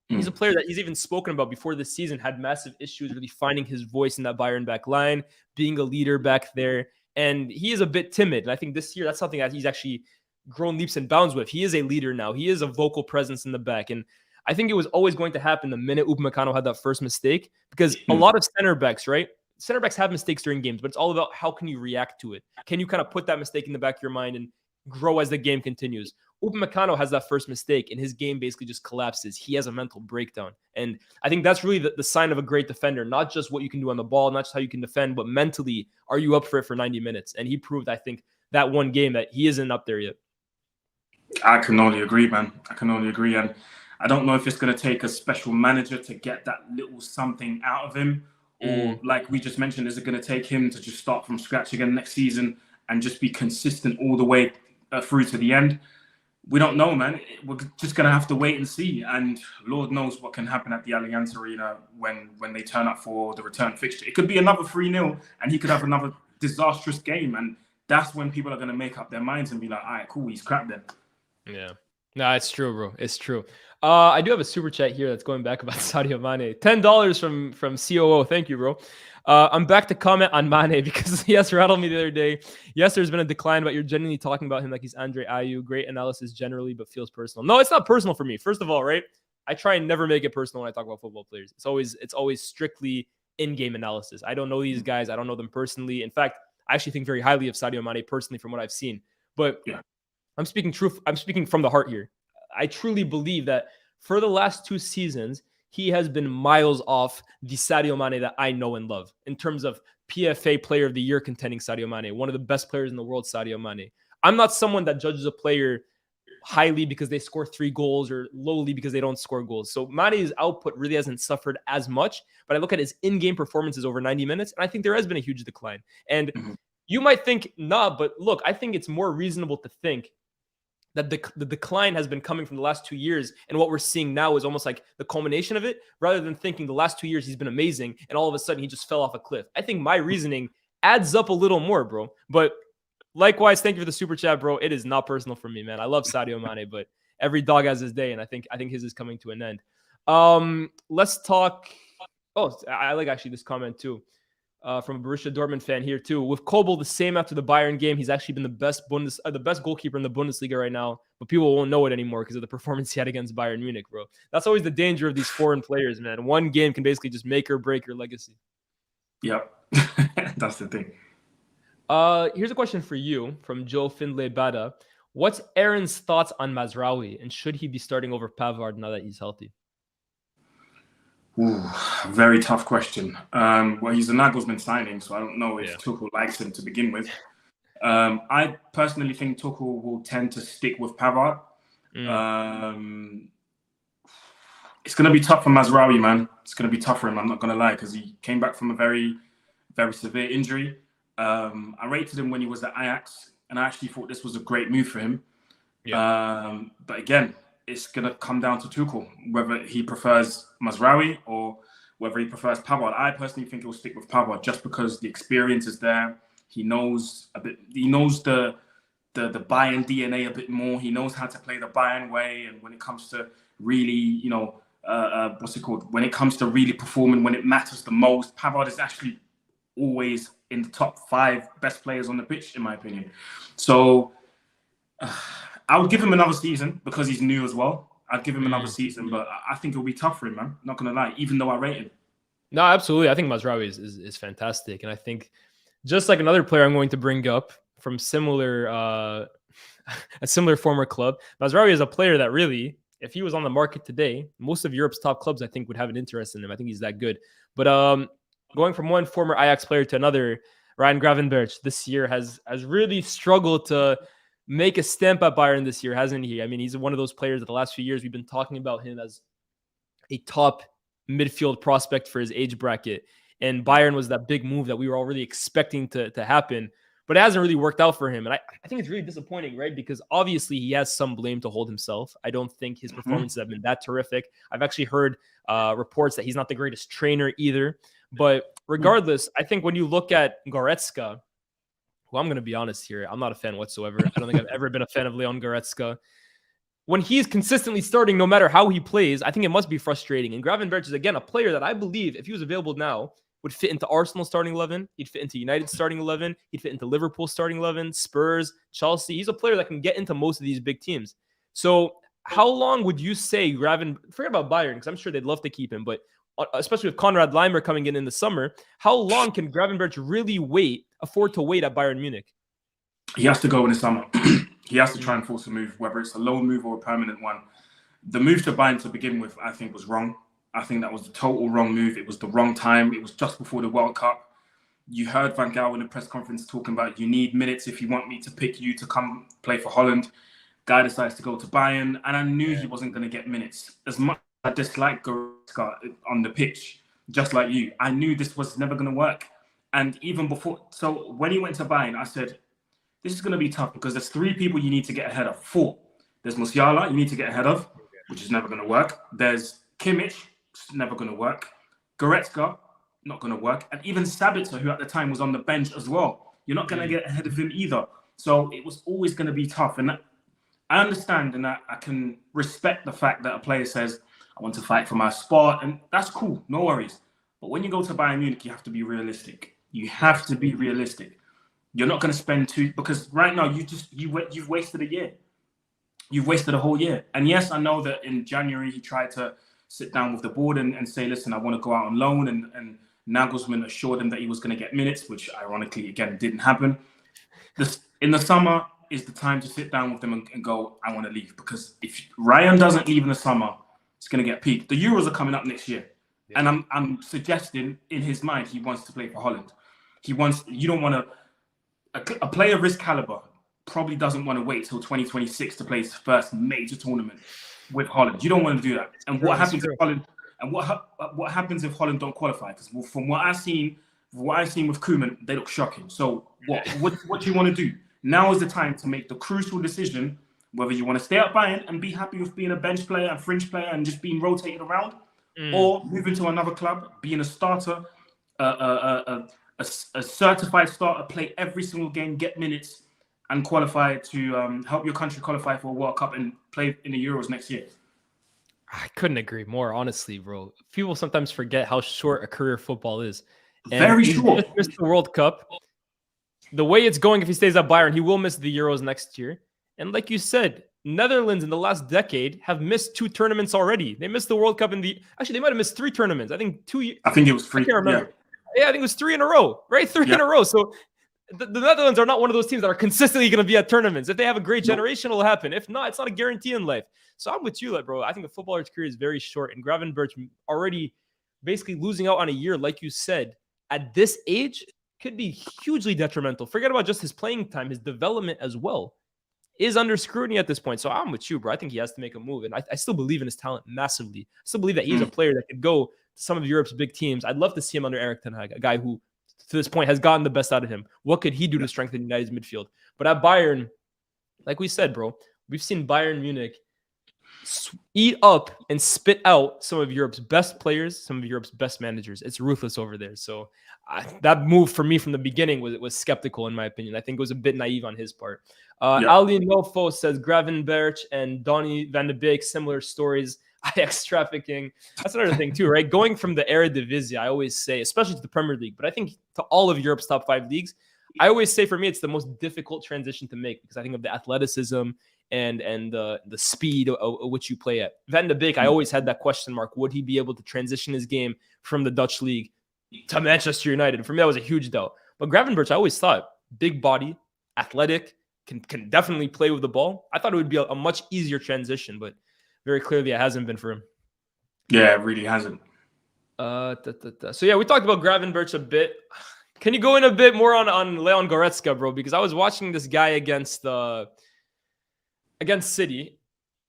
Speaker 2: He's a player that he's even spoken about before this season, had massive issues really finding his voice in that Bayern back line, being a leader back there. And he is a bit timid. And I think this year, that's something that he's actually grown leaps and bounds with. He is a leader now. He is a vocal presence in the back. And I think it was always going to happen the minute Upamecano had that first mistake, because a lot of center backs, right? Center backs have mistakes during games, but it's all about how can you react to it? Can you kind of put that mistake in the back of your mind and grow as the game continues. Upamecano has that first mistake, and his game basically just collapses. He has a mental breakdown. And I think that's really the sign of a great defender, not just what you can do on the ball, not just how you can defend, but mentally, are you up for it for 90 minutes? And he proved, I think, that one game that he isn't up there yet.
Speaker 3: I can only agree, man. I can only agree. And I don't know if it's going to take a special manager to get that little something out of him. Or like we just mentioned, is it going to take him to just start from scratch again next season and just be consistent all the way through to the end? We don't know, man. We're just going to have to wait and see. And Lord knows what can happen at the Allianz Arena when they turn up for the return fixture. It could be another 3-0 and he could have another disastrous game. And that's when people are going to make up their minds and be like, all right, cool, he's crap then.
Speaker 2: Yeah. No, it's true, bro. It's true. I do have a super chat here that's going back about Sadio Mane. $10 from COO. Thank you, bro. I'm back to comment on Mane because he has rattled me the other day. Yes, there's been a decline, but you're genuinely talking about him like he's Andre Ayew. Great analysis generally, but feels personal. No, it's not personal for me. First of all, right? I try and never make it personal when I talk about football players. It's always strictly in-game analysis. I don't know these guys. I don't know them personally. In fact, I actually think very highly of Sadio Mane personally from what I've seen. But yeah, I'm speaking truth. I'm speaking from the heart here. I truly believe that for the last 2 seasons, he has been miles off the Sadio Mane that I know and love in terms of PFA Player of the Year contending Sadio Mane, one of the best players in the world, Sadio Mane. I'm not someone that judges a player highly because they score 3 goals or lowly because they don't score goals. So Mane's output really hasn't suffered as much, but I look at his in-game performances over 90 minutes, and I think there has been a huge decline. And you might think, nah, but look, I think it's more reasonable to think that the decline has been coming from the last 2 years, and what we're seeing now is almost like the culmination of it, rather than thinking the last 2 years he's been amazing, and all of a sudden he just fell off a cliff. I think my reasoning adds up a little more, bro. But likewise, thank you for the super chat, bro. It is not personal for me, man. I love Sadio Mane, but every dog has his day, and I think his is coming to an end. Let's talk. Oh, I like actually this comment too. From a Borussia Dortmund fan here too. With Kobel the same after the Bayern game, he's actually been the best goalkeeper in the Bundesliga right now, but people won't know it anymore because of the performance he had against Bayern Munich, bro. That's always the danger of these foreign players, man. One game can basically just make or break your legacy.
Speaker 3: Yep. That's the thing.
Speaker 2: Here's a question for you from Joe Findlay Bada. What's Aaron's thoughts on Mazraoui, and should he be starting over Pavard now that he's healthy?
Speaker 3: Ooh, very tough question. Well, he's a Nagelsmann signing, so I don't know if Tuchel likes him to begin with. I personally think Tuchel will tend to stick with Pavard. It's going to be tough for Mazraoui, man. It's going to be tough for him, I'm not going to lie, because he came back from a very, very severe injury. I rated him when he was at Ajax, and I actually thought this was a great move for him. Yeah. But again, it's going to come down to Tuchel, whether he prefers Mazraoui or whether he prefers Pavard. I personally think he'll stick with Pavard just because the experience is there. He knows a bit. He knows the Bayern DNA a bit more. He knows how to play the Bayern way. And when it comes to really, what's it called? When it comes to really performing when it matters the most, Pavard is actually always in the top 5 best players on the pitch, in my opinion. So I would give him another season because he's new as well. I'd give him another season, but I think it'll be tough for him, man. Not going to lie, even though I rate him. No,
Speaker 2: absolutely. I think Mazraoui is fantastic. And I think just like another player I'm going to bring up from a similar former club, Mazraoui is a player that really, if he was on the market today, most of Europe's top clubs, I think, would have an interest in him. I think he's that good. But going from one former Ajax player to another, Ryan Gravenberch this year has really struggled to make a stamp at Bayern this year, hasn't he? I mean, he's one of those players that the last few years we've been talking about him as a top midfield prospect for his age bracket. And Bayern was that big move that we were all really expecting to happen, but it hasn't really worked out for him. And I think it's really disappointing, right? Because obviously he has some blame to hold himself. I don't think his performances have been that terrific. I've actually heard reports that he's not the greatest trainer either. But regardless, I think when you look at Goretzka, who I'm going to be honest here, I'm not a fan whatsoever. I don't think I've ever been a fan of Leon Goretzka. When he's consistently starting, no matter how he plays, I think it must be frustrating. And Gravenberch is, again, a player that I believe, if he was available now, would fit into Arsenal starting 11. He'd fit into United starting 11. He'd fit into Liverpool starting 11, Spurs, Chelsea. He's a player that can get into most of these big teams. So how long would you say forget about Bayern, because I'm sure they'd love to keep him, but especially with Konrad Laimer coming in the summer, how long can Gravenberch really afford to wait at Bayern Munich?
Speaker 3: He has to go in the summer. He has to try and force a move, whether it's a loan move or a permanent one. The move to Bayern to begin with, I think, was wrong. I think that was the total wrong move. It was the wrong time. It was just before the World Cup. You heard Van Gaal in the press conference talking about you need minutes if you want me to pick you to come play for Holland. Guy decides to go to Bayern, and I knew he wasn't going to get minutes. As much as I disliked Goretzka on the pitch, just like you, I knew this was never going to work. And even before, so when he went to Bayern, I said, this is going to be tough because there's 3 people you need to get ahead of. 4. There's Musiala, you need to get ahead of, which is never going to work. There's Kimmich, it's never going to work. Goretzka, not going to work. And even Sabitzer, who at the time was on the bench as well, you're not going to get ahead of him either. So it was always going to be tough. And I understand and I can respect the fact that a player says, I want to fight for my spot. And that's cool, no worries. But when you go to Bayern Munich, you have to be realistic. You have to be realistic. You're not going to spend because right now you've wasted a year. You've wasted a whole year. And yes, I know that in January he tried to sit down with the board and say, listen, I want to go out on loan. And Nagelsmann assured him that he was going to get minutes, which ironically, again, didn't happen. In the summer is the time to sit down with them and go, I want to leave. Because if Ryan doesn't leave in the summer, it's going to get peaked. The Euros are coming up next year. Yeah. And I'm suggesting in his mind, he wants to play for Holland. You don't want to, a player of his caliber probably doesn't want to wait till 2026 to play his first major tournament with Holland. You don't want to do that. And what happens if Holland? And what happens if Holland don't qualify? Because from what I've seen with Koeman, they look shocking. So what do you want to do? Now is the time to make the crucial decision whether you want to stay at Bayern and be happy with being a bench player, a fringe player, and just being rotated around, or move into another club, being a starter, a certified starter, play every single game, get minutes, and qualify to help your country qualify for a World Cup and play in the Euros next year.
Speaker 2: I couldn't agree more, honestly, bro. People sometimes forget how short a career football is. And
Speaker 3: very short.
Speaker 2: He missed the World Cup. The way it's going, if he stays at Bayern, he will miss the Euros next year. And like you said, Netherlands in the last decade have missed 2 tournaments already. They missed the World Cup actually, they might have missed 3 tournaments. I think 2.
Speaker 3: I think it was 3.
Speaker 2: I can't remember. Yeah, I think it was 3 in a row, right? 3 in a row. So the Netherlands are not one of those teams that are consistently going to be at tournaments. If they have a great generation, it'll happen. If not, it's not a guarantee in life. So I'm with you, bro. I think the footballer's career is very short. And Gravenberch already basically losing out on a year, like you said, at this age could be hugely detrimental. Forget about just his playing time. His development as well is under scrutiny at this point. So I'm with you, bro. I think he has to make a move. And I still believe in his talent massively. I still believe that he's a player that could go to some of Europe's big teams. I'd love to see him under Erik ten Hag, a guy who, to this point, has gotten the best out of him. What could he do to strengthen United's midfield? But at Bayern, like we said, bro, we've seen Bayern Munich eat up and spit out some of Europe's best players, some of Europe's best managers. It's ruthless over there. So that move for me from the beginning was skeptical, in my opinion. I think it was a bit naive on his part. Ali Nofo says Gravenberch and Donny van de Beek, similar stories. Ajax trafficking. That's another thing too, right? Going from the Eredivisie, I always say, especially to the Premier League, but I think to all of Europe's top 5 leagues, I always say for me, it's the most difficult transition to make because I think of the athleticism and the speed of which you play at. Van de Beek, I always had that question mark. Would he be able to transition his game from the Dutch league to Manchester United? For me, that was a huge doubt. But Gravenberch, I always thought, big body, athletic, can definitely play with the ball. I thought it would be a much easier transition, but very clearly it hasn't been for him.
Speaker 3: Yeah, it really hasn't.
Speaker 2: So yeah, we talked about Gravenberch a bit. Can you go in a bit more on Leon Goretzka, bro? Because I was watching this guy against City,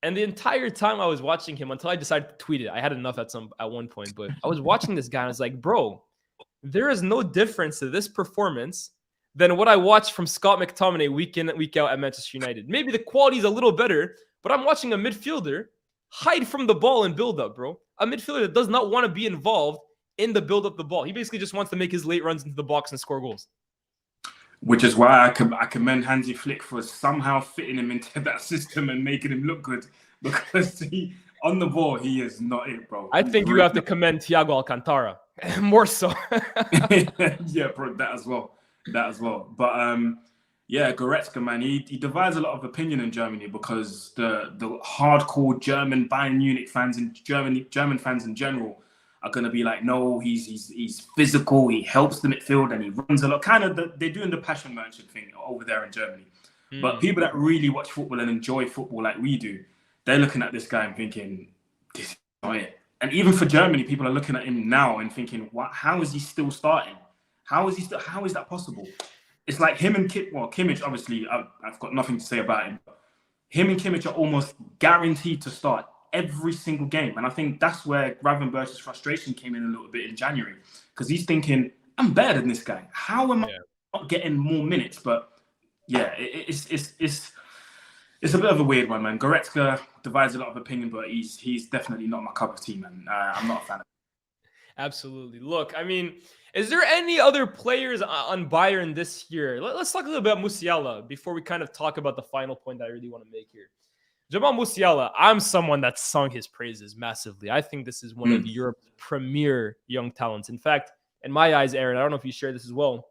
Speaker 2: and the entire time I was watching him until I decided to tweet it. I had enough at one point, but I was watching this guy and I was like, bro, there is no difference to this performance than what I watched from Scott McTominay week in, week out at Manchester United. Maybe the quality is a little better, but I'm watching a midfielder hide from the ball and build up, bro. A midfielder that does not want to be involved in the build up the ball. He basically just wants to make his late runs into the box and score goals.
Speaker 3: Which is why I commend Hansi Flick for somehow fitting him into that system and making him look good. Because on the ball, he is not it, bro.
Speaker 2: I think you have to commend Thiago Alcantara more so.
Speaker 3: Yeah, bro, that as well. But yeah, Goretzka, man, he divides a lot of opinion in Germany because the hardcore German Bayern Munich fans and German fans in general are going to be like, no, he's physical, he helps the midfield and he runs a lot. Kind of they're doing the passion merchant thing over there in Germany. But people that really watch football and enjoy football like we do, they're looking at this guy and thinking, this is not it. And even for Germany, people are looking at him now and thinking, what? How is he still starting? How is that possible? It's like him and Kimmich, obviously, I've got nothing to say about him. Him and Kimmich are almost guaranteed to start every single game. And I think that's where Gravenberch's frustration came in a little bit in January. Because he's thinking, I'm better than this guy. How am I not getting more minutes? But yeah, it's a bit of a weird one, man. Goretzka divides a lot of opinion, but he's definitely not my cup of tea, man. I'm not a fan of him.
Speaker 2: Absolutely. Look, I mean, is there any other players on Bayern this year? Let's talk a little bit about Musiala before we kind of talk about the final point that I really want to make here. Jamal Musiala, I'm someone that's sung his praises massively. I think this is one of Europe's premier young talents. In fact, in my eyes, Aaron, I don't know if you share this as well.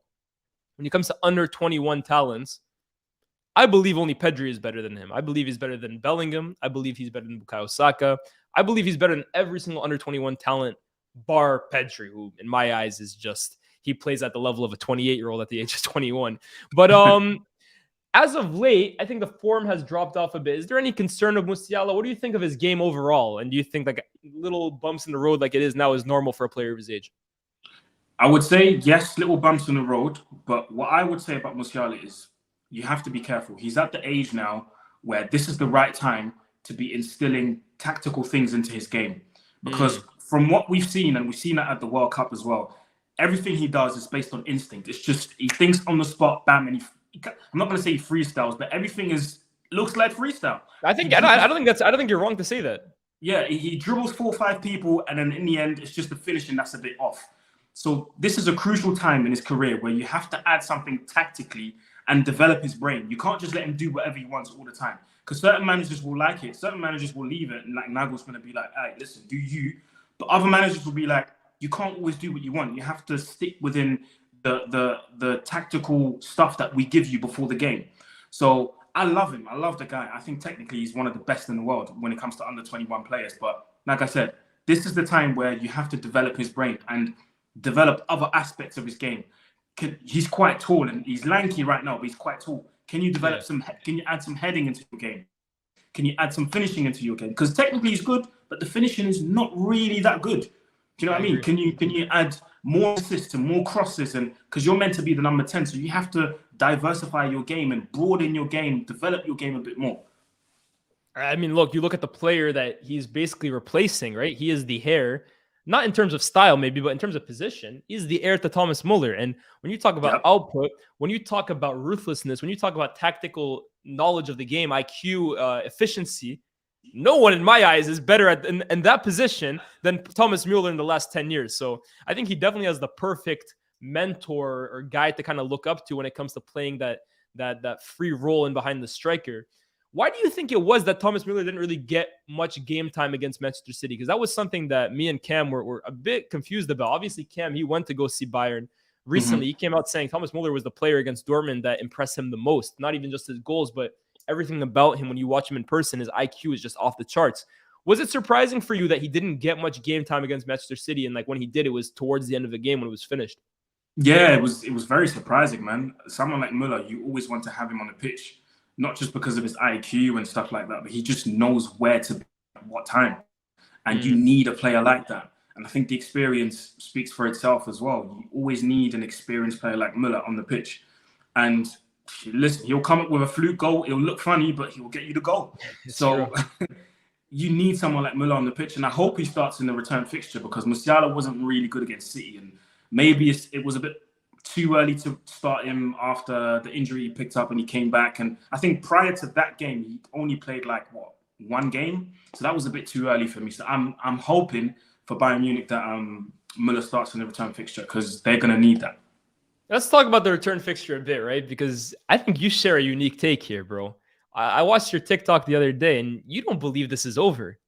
Speaker 2: When it comes to under 21 talents, I believe only Pedri is better than him. I believe he's better than Bellingham. I believe he's better than Bukayo Saka. I believe he's better than every single under 21 talent, bar Pedri, who in my eyes is just, he plays at the level of a 28-year-old at the age of 21. But as of late, I think the form has dropped off a bit. Is there any concern of Musiala? What do you think of his game overall? And do you think like little bumps in the road like it is now is normal for a player of his age?
Speaker 3: I would say yes, little bumps in the road. But what I would say about Musiala is you have to be careful. He's at the age now where this is the right time to be instilling tactical things into his game. Because from what we've seen, and we've seen that at the World Cup as well, everything he does is based on instinct. It's just, he thinks on the spot, bam, and I'm not going to say he freestyles, but everything looks like freestyle.
Speaker 2: I don't think you're wrong to say that.
Speaker 3: Yeah, he dribbles 4 or 5 people, and then in the end, it's just the finishing that's a bit off. So this is a crucial time in his career where you have to add something tactically and develop his brain. You can't just let him do whatever he wants all the time. Because certain managers will like it. Certain managers will leave it. And like Nagel's going to be like, hey, listen, do you. But other managers will be like, you can't always do what you want. You have to stick within the tactical stuff that we give you before the game. So I love him. I love the guy. I think technically he's one of the best in the world when it comes to under 21 players. But like I said, this is the time where you have to develop his brain and develop other aspects of his game. He's quite tall and he's lanky right now, but he's quite tall. Can you develop can you add some heading into your game? Can you add some finishing into your game? Because technically he's good, but the finishing is not really that good. Do you know what I mean? Can you add more assists and more crosses? And because you're meant to be the number 10, so you have to diversify your game and broaden your game, develop your game a bit more.
Speaker 2: I mean, look, you look at the player that he's basically replacing, right? He is the heir, not in terms of style maybe, but in terms of position. He's the heir to Thomas Muller. And when you talk about output, when you talk about ruthlessness, when you talk about tactical knowledge of the game, IQ, efficiency, no one in my eyes is better in that position than Thomas Muller in the last 10 years. So I think he definitely has the perfect mentor or guy to kind of look up to when it comes to playing that free role in behind the striker. Why do you think it was that Thomas Muller didn't really get much game time against Manchester City? Because that was something that me and Cam were a bit confused about. Obviously, Cam, he went to go see Bayern recently. He came out saying Thomas Muller was the player against Dortmund that impressed him the most. Not even just his goals, but everything about him when you watch him in person. His IQ is just off the charts. Was it surprising for you that he didn't get much game time against Manchester City? And like when he did, it was towards the end of the game when it was finished.
Speaker 3: Yeah, it was very surprising, man. Someone like Muller, you always want to have him on the pitch. Not just because of his IQ and stuff like that, but he just knows where to be at what time. And you need a player like that. And I think the experience speaks for itself as well. You always need an experienced player like Muller on the pitch. And listen, he'll come up with a fluke goal. It'll look funny, but he'll get you the goal. So you need someone like Muller on the pitch. And I hope he starts in the return fixture because Musiala wasn't really good against City. And maybe it was a bit too early to start him after the injury he picked up and he came back. And I think prior to that game, he only played like, one game? So that was a bit too early for me. So I'm hoping for Bayern Munich that Muller starts in the return fixture because they're going to need that.
Speaker 2: Let's talk about the return fixture a bit, right? Because I think you share a unique take here, bro. I watched your TikTok the other day and you don't believe this is over.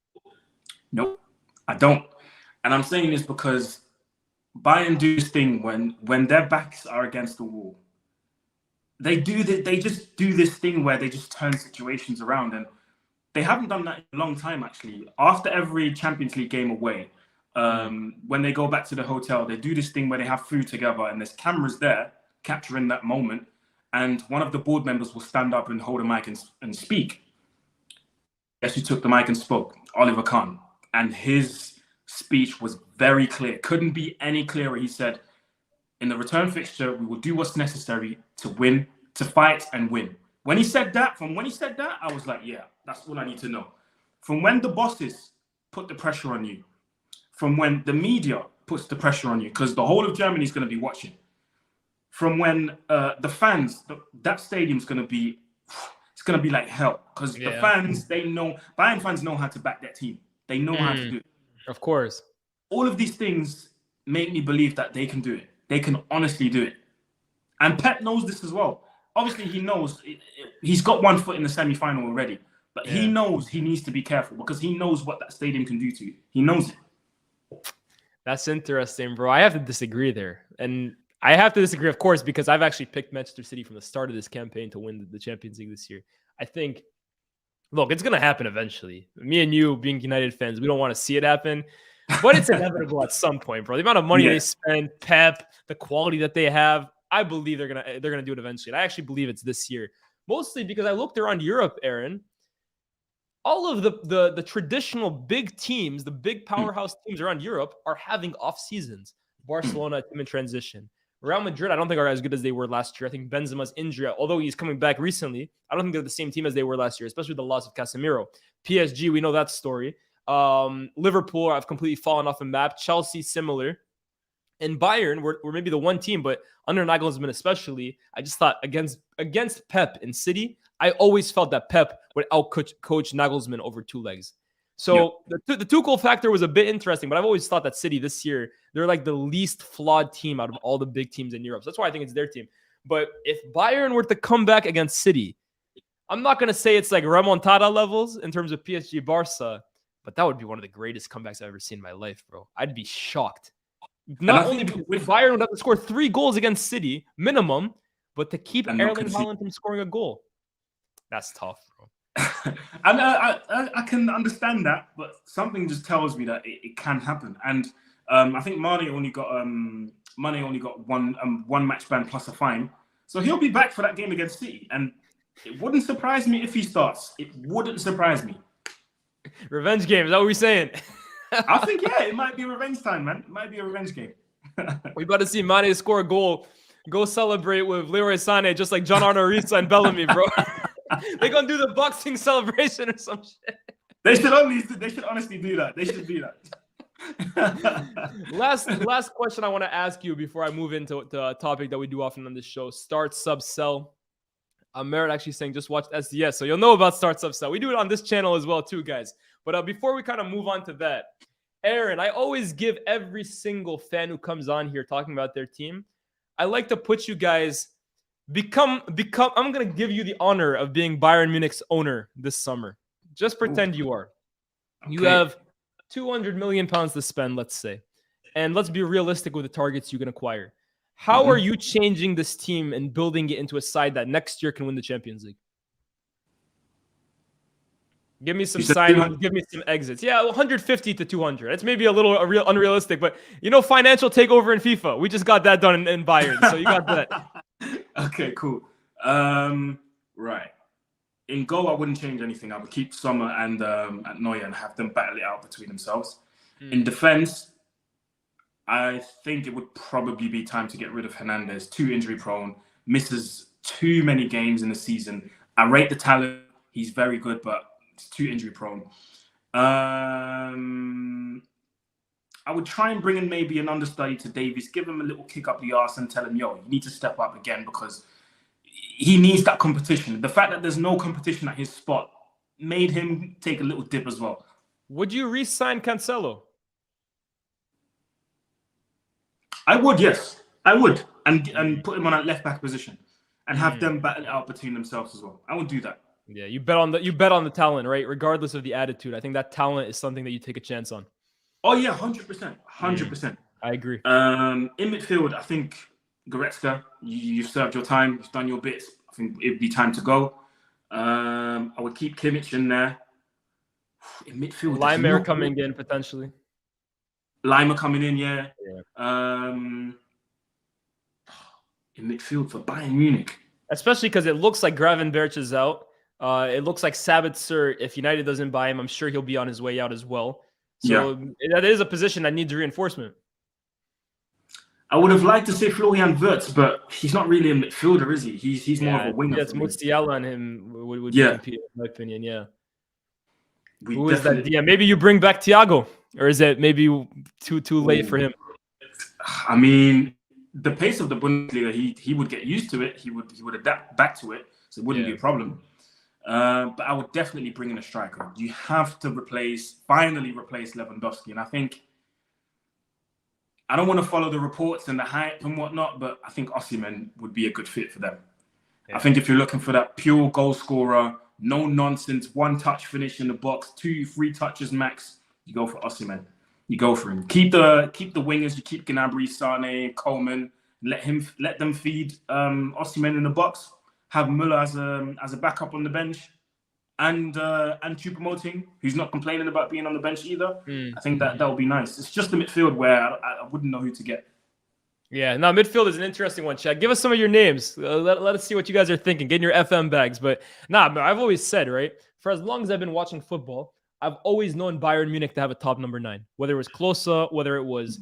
Speaker 3: Nope, I don't. And I'm saying this because Bayern do this thing when their backs are against the wall. They just do this thing where they just turn situations around. And they haven't done that in a long time, actually. After every Champions League game away, when they go back to the hotel, they do this thing where they have food together and there's cameras there capturing that moment. and one of the board members will stand up and hold a mic and speak. Guess who took the mic and spoke? Oliver Kahn. And his speech was very clear. Couldn't be any clearer. He said, in the return fixture, we will do what's necessary to win, to fight and win. When he said that, I was like, yeah, that's all I need to know. From when the bosses put the pressure on you, from when the media puts the pressure on you, because the whole of Germany is going to be watching, from when the fans, that stadium's going to be, it's going to be like hell. Because the fans, they know, Bayern fans know how to back that team. They know how to do it.
Speaker 2: Of course.
Speaker 3: All of these things make me believe that they can do it. They can honestly do it. And Pep knows this as well. Obviously, he knows he's got one foot in the semi-final already, but he knows he needs to be careful because he knows what that stadium can do to you. He knows it.
Speaker 2: That's interesting, bro. I have to disagree there. And I have to disagree, of course, because I've actually picked Manchester City from the start of this campaign to win the Champions League this year. I think, look, it's going to happen eventually. Me and you being United fans, we don't want to see it happen, but it's inevitable at some point, bro. The amount of money they spend, Pep, the quality that they have, I believe they're gonna do it eventually. And I actually believe it's this year, mostly because I looked around Europe, Aaron. All of the traditional big teams, the big powerhouse teams around Europe, are having off seasons. Barcelona, team in transition. Real Madrid, I don't think are as good as they were last year. I think Benzema's injury, although he's coming back recently, I don't think they're the same team as they were last year, especially with the loss of Casemiro. PSG, we know that story. Liverpool, I've completely fallen off the map. Chelsea, similar. And Bayern, we're maybe the one team, but under Nagelsmann especially, I just thought against Pep in City, I always felt that Pep would out-coach Nagelsmann over two legs. So the Tukel factor was a bit interesting, but I've always thought that City this year, they're like the least flawed team out of all the big teams in Europe. So that's why I think it's their team. But if Bayern were to come back against City, I'm not going to say it's like remontada levels in terms of PSG Barca, but that would be one of the greatest comebacks I've ever seen in my life, bro. I'd be shocked. Not only because Bayern would have to score 3 goals against City, minimum, but to keep Erling Haaland from scoring a goal. That's tough, bro.
Speaker 3: And I can understand that, but something just tells me that it can happen. And I think Mane only got one match ban plus a fine, so he'll be back for that game against City. And it wouldn't surprise me if he starts. It wouldn't surprise me.
Speaker 2: Revenge game, is that what we're saying?
Speaker 3: I think, it might be revenge time, man. It might be a revenge game.
Speaker 2: We about to see Mane score a goal, go celebrate with Leroy Sané, just like John Arne Riisa and Bellamy, bro. They're going to do the boxing celebration or some shit.
Speaker 3: They should honestly do that. They should do that.
Speaker 2: Last question I want to ask you before I move into the topic that we do often on this show. Start, sub, sell. Merritt actually saying just watch SDS, so you'll know about start, sub, sell. We do it on this channel as well too, guys. But before we kind of move on to that, Aaron, I always give every single fan who comes on here talking about their team, I like to put you guys become. I'm gonna give you the honor of being Bayern Munich's owner this summer. Just pretend you are. Okay. You have 200 million pounds to spend, let's say, and let's be realistic with the targets you can acquire. How are you changing this team and building it into a side that next year can win the Champions League? Give me some signings, give me some exits. Yeah, 150 to 200. It's maybe a little unrealistic, but financial takeover in FIFA. We just got that done in Bayern, so you got that.
Speaker 3: Okay, cool. Right. In goal, I wouldn't change anything. I would keep Sommer and Neuer and have them battle it out between themselves. In defense, I think it would probably be time to get rid of Hernandez. Too injury prone, misses too many games in the season. I rate the talent. He's very good, but it's too injury prone. I would try and bring in maybe an understudy to Davies, give him a little kick up the arse and tell him, yo, you need to step up again because he needs that competition. The fact that there's no competition at his spot made him take a little dip as well.
Speaker 2: Would you re-sign Cancelo?
Speaker 3: I would, yes. I would. And put him on that left-back position and have them battle it out between themselves as well. I would do that.
Speaker 2: Yeah, you bet on the talent, right? Regardless of the attitude. I think that talent is something that you take a chance on.
Speaker 3: Oh, yeah, 100%. 100%.
Speaker 2: I agree.
Speaker 3: In midfield, I think Goretzka, you've served your time. You've done your bits. I think it'd be time to go. I would keep Kimmich in there. In midfield,
Speaker 2: Laimer coming in potentially.
Speaker 3: Laimer coming in, yeah. In midfield for Bayern Munich.
Speaker 2: especially because it looks like Gravenberch is out. It looks like Sabitzer, if United doesn't buy him, I'm sure he'll be on his way out as well. So that is a position that needs reinforcement.
Speaker 3: I would have liked to say Florian Wirtz, but he's not really a midfielder, is he? He's more of a winger.
Speaker 2: Yes, Musiala and him would be competing, in my opinion. Yeah. Who is that? Yeah, maybe you bring back Thiago, or is it maybe too late for him?
Speaker 3: I mean, the pace of the Bundesliga, he would get used to it. He would adapt back to it, so it wouldn't be a problem. But I would definitely bring in a striker. You have to finally replace Lewandowski, and I think I don't want to follow the reports and the hype and whatnot, but I think Osimhen would be a good fit for them. Yeah. I think if you're looking for that pure goal scorer, no nonsense, one touch finish in the box, 2-3 touches max, you go for Osimhen. You go for him. Keep the wingers. You keep Gnabry, Sane, Coleman. Let them feed Osimhen in the box. Have Müller as a backup on the bench, and Choupo-Moting, who's not complaining about being on the bench either. I think that would be nice. It's just the midfield where I wouldn't know who to get.
Speaker 2: Yeah, no, midfield is an interesting one, Chad. Give us some of your names. Let us see what you guys are thinking. Get in your FM bags. But I've always said, right, for as long as I've been watching football, I've always known Bayern Munich to have a top number 9. Whether it was Klose, whether it was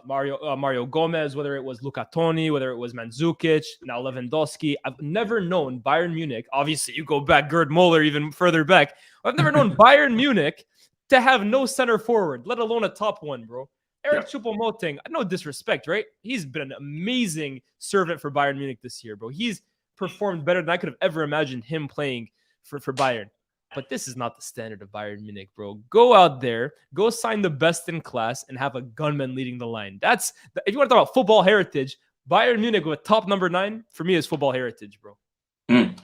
Speaker 2: Mario Gomez, whether it was Luca Toni, whether it was Mandzukic, now Lewandowski. I've never known Bayern Munich. Obviously, you go back, Gerd Muller, even further back. I've never known Bayern Munich to have no center forward, let alone a top one, bro. Eric Choupo-Moting, no disrespect, right? He's been an amazing servant for Bayern Munich this year, bro. He's performed better than I could have ever imagined him playing for Bayern. But this is not the standard of Bayern Munich, bro. Go out there, go sign the best in class, and have a gunman leading the line. If you want to talk about football heritage, Bayern Munich with top number 9, for me, is football heritage, bro.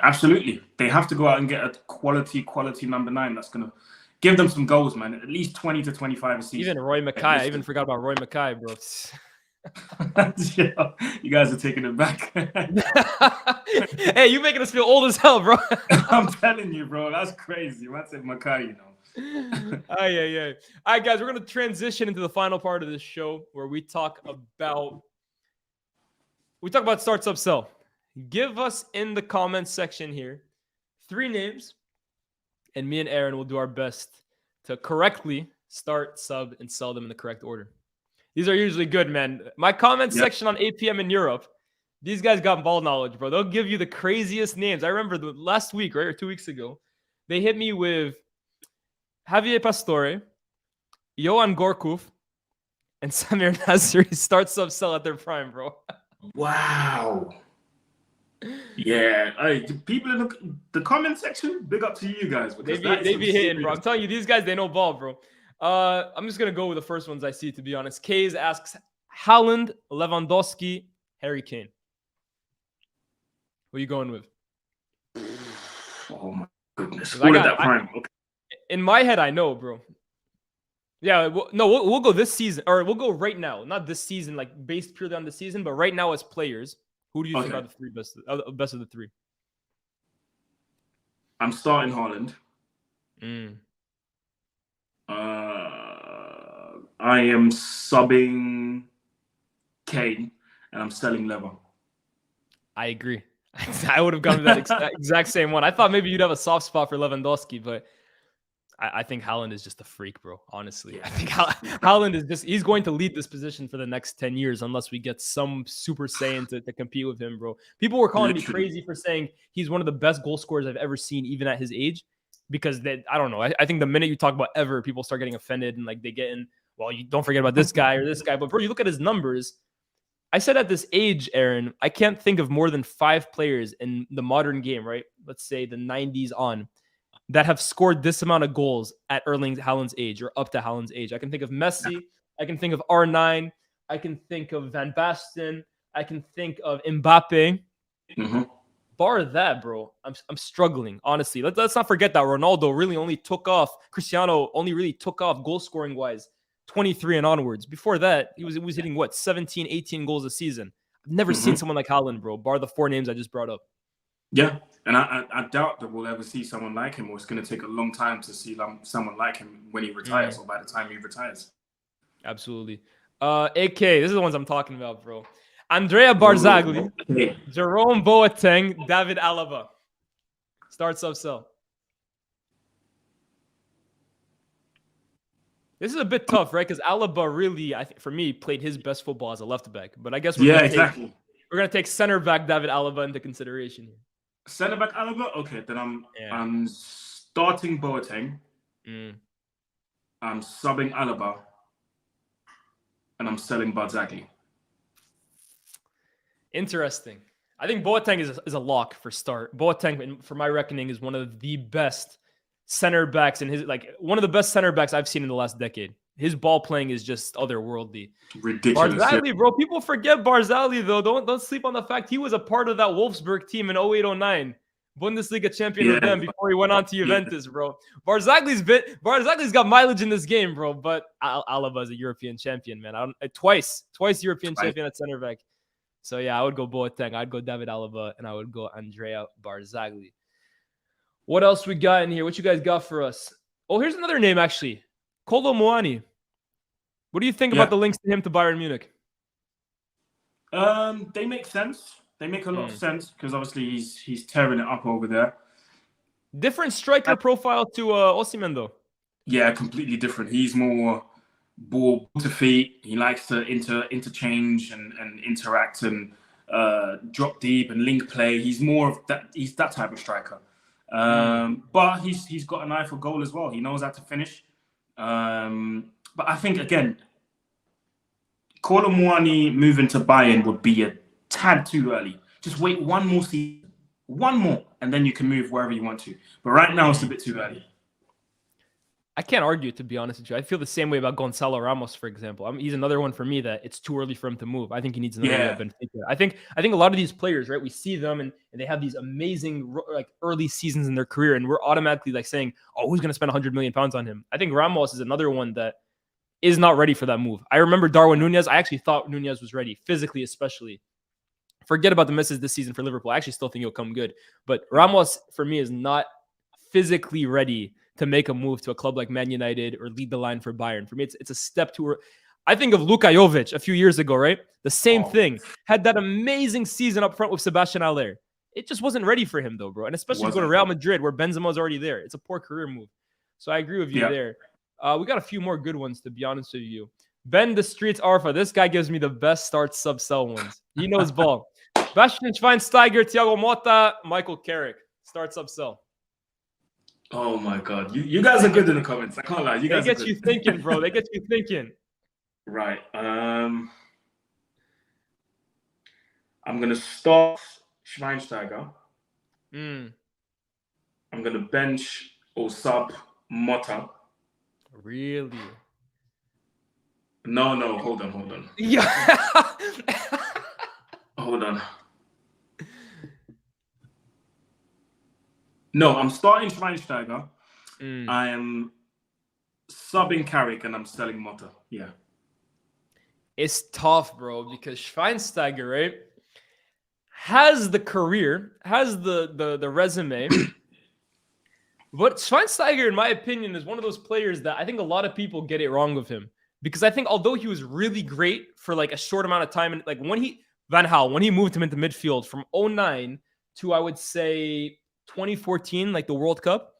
Speaker 3: Absolutely. They have to go out and get a quality number 9 that's going to give them some goals, man. At least 20 to 25 a season.
Speaker 2: Even Roy Mackay. I even forgot about Roy Mackay, bro.
Speaker 3: You guys are taking it back.
Speaker 2: Hey, you making us feel old as hell, bro.
Speaker 3: I'm telling you, bro. That's crazy. I said Mackay, you know.
Speaker 2: All right, guys, we're going to transition into the final part of this show where we talk about start, sub, sell. Give us in the comments section here 3 names, and me and Aaron will do our best to correctly start, sub, and sell them in the correct order. These are usually good, man. My comment section on APM in Europe, these guys got ball knowledge, bro. They'll give you the craziest names. I remember last week, right, or 2 weeks ago, they hit me with Javier Pastore, Johan Gorkuf, and Samir Nasri start, sub, sell at their prime, bro.
Speaker 3: Wow. Yeah. Hey, people in the comment section, big up to you guys.
Speaker 2: They be hitting, bro. I'm telling you, these guys, they know ball, bro. I'm just going to go with the first ones I see, to be honest. Kays asks, Haaland, Lewandowski, Harry Kane. What are you going with?
Speaker 3: Oh, my goodness. What is that prime? Okay.
Speaker 2: In my head, I know, bro. Yeah, we'll go this season, or we'll go right now. Not this season, like based purely on the season, but right now as players, who do you think are the 3 best of the 3?
Speaker 3: I'm starting Haaland. I am subbing Kane, and I'm selling Lever.
Speaker 2: I agree. I would have gone with that exact same one. I thought maybe you'd have a soft spot for Lewandowski, but I think Haaland is just a freak, bro. Honestly, I think Haaland is he's going to lead this position for the next 10 years unless we get some Super Saiyan to compete with him, bro. People were calling me crazy for saying he's one of the best goal scorers I've ever seen, even at his age, because I don't know. I think the minute you talk about ever, people start getting offended and like they get in, well, you don't forget about this guy or this guy. But bro, you look at his numbers. I said at this age, Aaron, I can't think of more than 5 players in the modern game, right? Let's say the 90s on, that have scored this amount of goals at Erling Haaland's age or up to Haaland's age. I can think of Messi. I can think of R9. I can think of Van Basten. I can think of Mbappe. Bar that, bro, I'm struggling, honestly. Let's not forget that Ronaldo really only took off. Cristiano only really took off goal scoring wise 23 and onwards. Before that, he was hitting 17, 18 goals a season. I've never seen someone like Haaland, bro, bar the 4 names I just brought up.
Speaker 3: Yeah, and I doubt that we'll ever see someone like him, or it's going to take a long time to see someone like him when he retires or by the time he retires.
Speaker 2: Absolutely. AK, this is the ones I'm talking about, bro. Andrea Barzagli,
Speaker 3: Okay.
Speaker 2: Jerome Boateng, David Alaba. Start, sub, sell. This is a bit tough, right? Because Alaba really, I think, for me, played his best football as a left back. But I guess we're
Speaker 3: Exactly.
Speaker 2: gonna take center back David Alaba into consideration here.
Speaker 3: Centre back Alaba. Okay, then
Speaker 2: Yeah.
Speaker 3: I'm starting Boateng. I'm subbing Alaba, and I'm selling Barzagli.
Speaker 2: Interesting. I think Boateng is a lock for start. Boateng, for my reckoning, is one of the best center backs in his one of the best center backs I've seen in the last decade. His ball playing is just otherworldly.
Speaker 3: Ridiculous.
Speaker 2: Barzagli, bro. People forget Barzagli though. Don't sleep on the fact he was a part of that Wolfsburg team in 08-09. Bundesliga champion with them before he went on to Juventus, bro. Barzagali's got mileage in this game, bro. But Alaba is a European champion, man. Twice European champion at center back. So yeah, I would go Boateng. I'd go David Alaba, and I would go Andrea Barzagli. What else we got in here? What you guys got for us? Oh, here's another name actually, Kolo Muani. What do you think about the links to him to Bayern Munich?
Speaker 3: They make sense. They make a lot of sense because obviously he's tearing it up over there.
Speaker 2: Different striker profile to Osimhen though.
Speaker 3: Yeah, completely different. He's more ball to feet. He likes to interchange and interact and drop deep and link play. He's more of that. He's that type of striker. But he's got an eye for goal as well. He knows how to finish. But I think again, Kolo Muani moving to Bayern would be a tad too early. Just wait one more season, and then you can move wherever you want to. But right now, it's a bit too early.
Speaker 2: I can't argue, to be honest with you. I feel the same way about Gonzalo Ramos, for example. He's another one for me that it's too early for him to move. I think he needs another year at Benfica. I think a lot of these players, right? We see them and they have these amazing early seasons in their career, and we're automatically saying, "Oh, who's going to spend 100 million pounds on him?" I think Ramos is another one that is not ready for that move. I remember Darwin Nunez. I actually thought Nunez was ready, physically especially. Forget about the misses this season for Liverpool. I actually still think he'll come good. But Ramos, for me, is not physically ready to make a move to a club like Man United or lead the line for Bayern. For me, it's a step toward. I think of Luka Jovic a few years ago, right? The same thing. Had that amazing season up front with Sebastian Haller. It just wasn't ready for him, though, bro. And especially to go to Real Madrid, where Benzema's already there. It's a poor career move. So I agree with you there. We got a few more good ones, to be honest with you. Ben the Streets Arfa. This guy gives me the best start sub-sell ones. He knows ball. Bastian Schweinsteiger, Thiago Motta, Michael Carrick. Start sub-sell.
Speaker 3: Oh my God. You guys are good in the comments. I can't lie. You guys
Speaker 2: get you thinking, bro. They get you thinking.
Speaker 3: Right. I'm going to start Schweinsteiger. I'm going to bench or sub Motta.
Speaker 2: Really?
Speaker 3: No. Hold on.
Speaker 2: Yeah.
Speaker 3: Hold on. No, I'm starting Schweinsteiger. I am subbing Carrick and I'm selling Motta. Yeah.
Speaker 2: It's tough, bro, because Schweinsteiger, right, has the career, has the resume. But Schweinsteiger, in my opinion, is one of those players that I think a lot of people get it wrong with him. Because I think although he was really great for a short amount of time, and when he moved him into midfield from 09 to, I would say, 2014, the World Cup,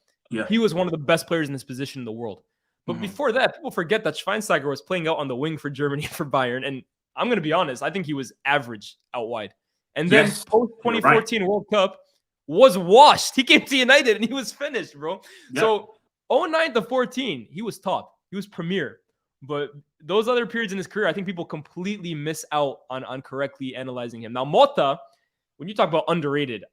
Speaker 2: he was one of the best players in his position in the world. But before that, people forget that Schweinsteiger was playing out on the wing for Germany for Bayern. And I'm going to be honest, I think he was average out wide. And then post-2014 World Cup was washed. He came to United and he was finished, bro. Yeah. So 09 to 14, he was top. He was premier. But those other periods in his career, I think people completely miss out on correctly analyzing him. Now, Motta, when you talk about underrated,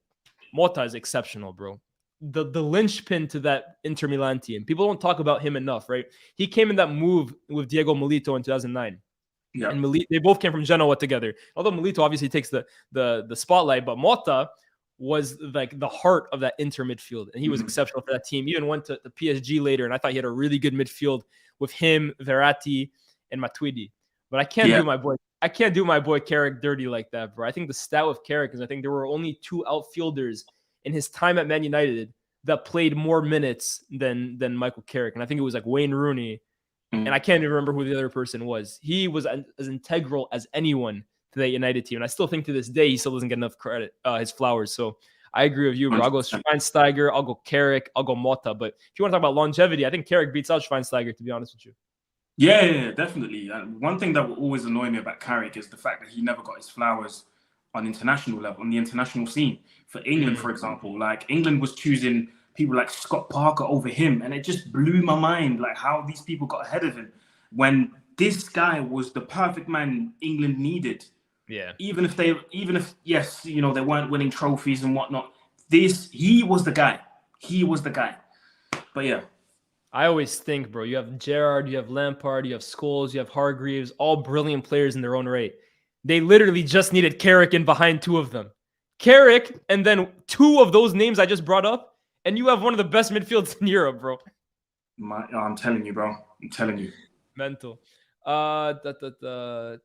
Speaker 2: Motta is exceptional, bro. The linchpin to that Inter Milan team. People don't talk about him enough, right? He came in that move with Diego Milito in 2009. Yeah. And they both came from Genoa together. Although Milito obviously takes the spotlight, but Motta was the heart of that Inter midfield. And he was exceptional for that team. He even went to the PSG later, and I thought he had a really good midfield with him, Verratti, and Matuidi. But I can't do my boy Carrick dirty like that, bro. I think the stat with Carrick is I think there were only two outfielders in his time at Man United that played more minutes than Michael Carrick. And I think it was Wayne Rooney. And I can't even remember who the other person was. He was as integral as anyone to that United team. And I still think to this day, he still doesn't get enough credit, his flowers. So I agree with you, bro. I'll go Schweinsteiger, I'll go Carrick, I'll go Mota. But if you want to talk about longevity, I think Carrick beats out Schweinsteiger, to be honest with you.
Speaker 3: Yeah, definitely. One thing that will always annoy me about Carrick is the fact that he never got his flowers on international level, on the international scene. For England, for example, like England was choosing people like Scott Parker over him, and it just blew my mind, like how these people got ahead of him when this guy was the perfect man England needed.
Speaker 2: Yeah.
Speaker 3: Even if yes, you know, they weren't winning trophies and whatnot, he was the guy. He was the guy. But yeah.
Speaker 2: I always think, bro, you have Gerrard, you have Lampard, you have Scholes, you have Hargreaves, all brilliant players in their own right. They literally just needed Carrick in behind two of them. Carrick, and then two of those names I just brought up, and you have one of the best midfields in Europe, bro.
Speaker 3: I'm telling you, bro. I'm telling you.
Speaker 2: Mental. Let's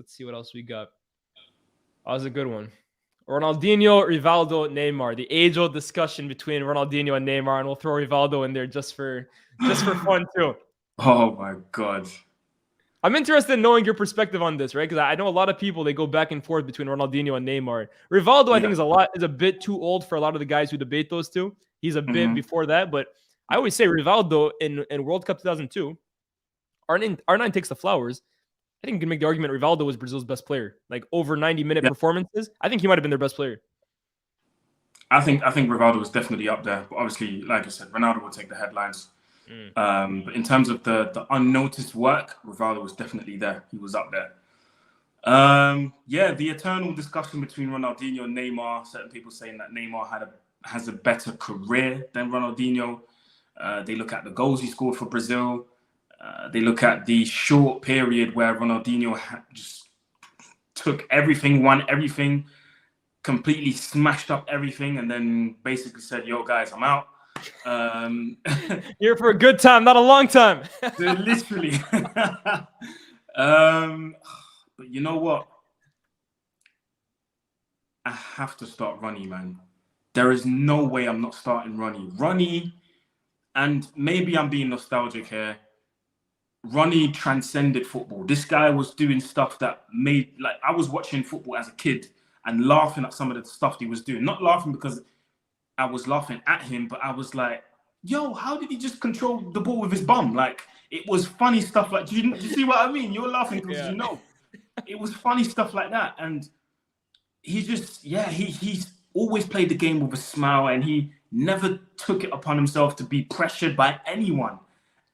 Speaker 2: see what else we got. That was a good one. Ronaldinho, Rivaldo, Neymar. The age-old discussion between Ronaldinho and Neymar, and we'll throw Rivaldo in there just for fun too.
Speaker 3: Oh my God.
Speaker 2: I'm interested in knowing your perspective on this, right? Because I know a lot of people, they go back and forth between Ronaldinho and Neymar. Rivaldo, I think, is a bit too old for a lot of the guys who debate those two. He's a bit before that, but I always say Rivaldo in World Cup 2002, R9 takes the flowers. I think you can make the argument Rivaldo was Brazil's best player. Like over 90-minute performances, I think he might have been their best player.
Speaker 3: I think Rivaldo was definitely up there. But obviously, like I said, Ronaldo will take the headlines. But in terms of the unnoticed work, Rivaldo was definitely there. He was up there. The eternal discussion between Ronaldinho and Neymar. Certain people saying that Neymar has a better career than Ronaldinho. They look at the goals he scored for Brazil. They look at the short period where Ronaldinho just took everything, won everything, completely smashed up everything, and then basically said, "Yo, guys, I'm out."
Speaker 2: Here for a good time, not a long time.
Speaker 3: Literally. But you know what? I have to start Ronnie, man. There is no way I'm not starting Ronnie, and maybe I'm being nostalgic here. Ronnie transcended football. This guy was doing stuff that made, like, I was watching football as a kid and laughing at some of the stuff he was doing. Not laughing because I was laughing at him, but I was like, yo, how did he just control the ball with his bum? Like, it was funny stuff like, do you see what I mean? You're laughing because you know. It was funny stuff like that. And he just, he's always played the game with a smile, and he never took it upon himself to be pressured by anyone.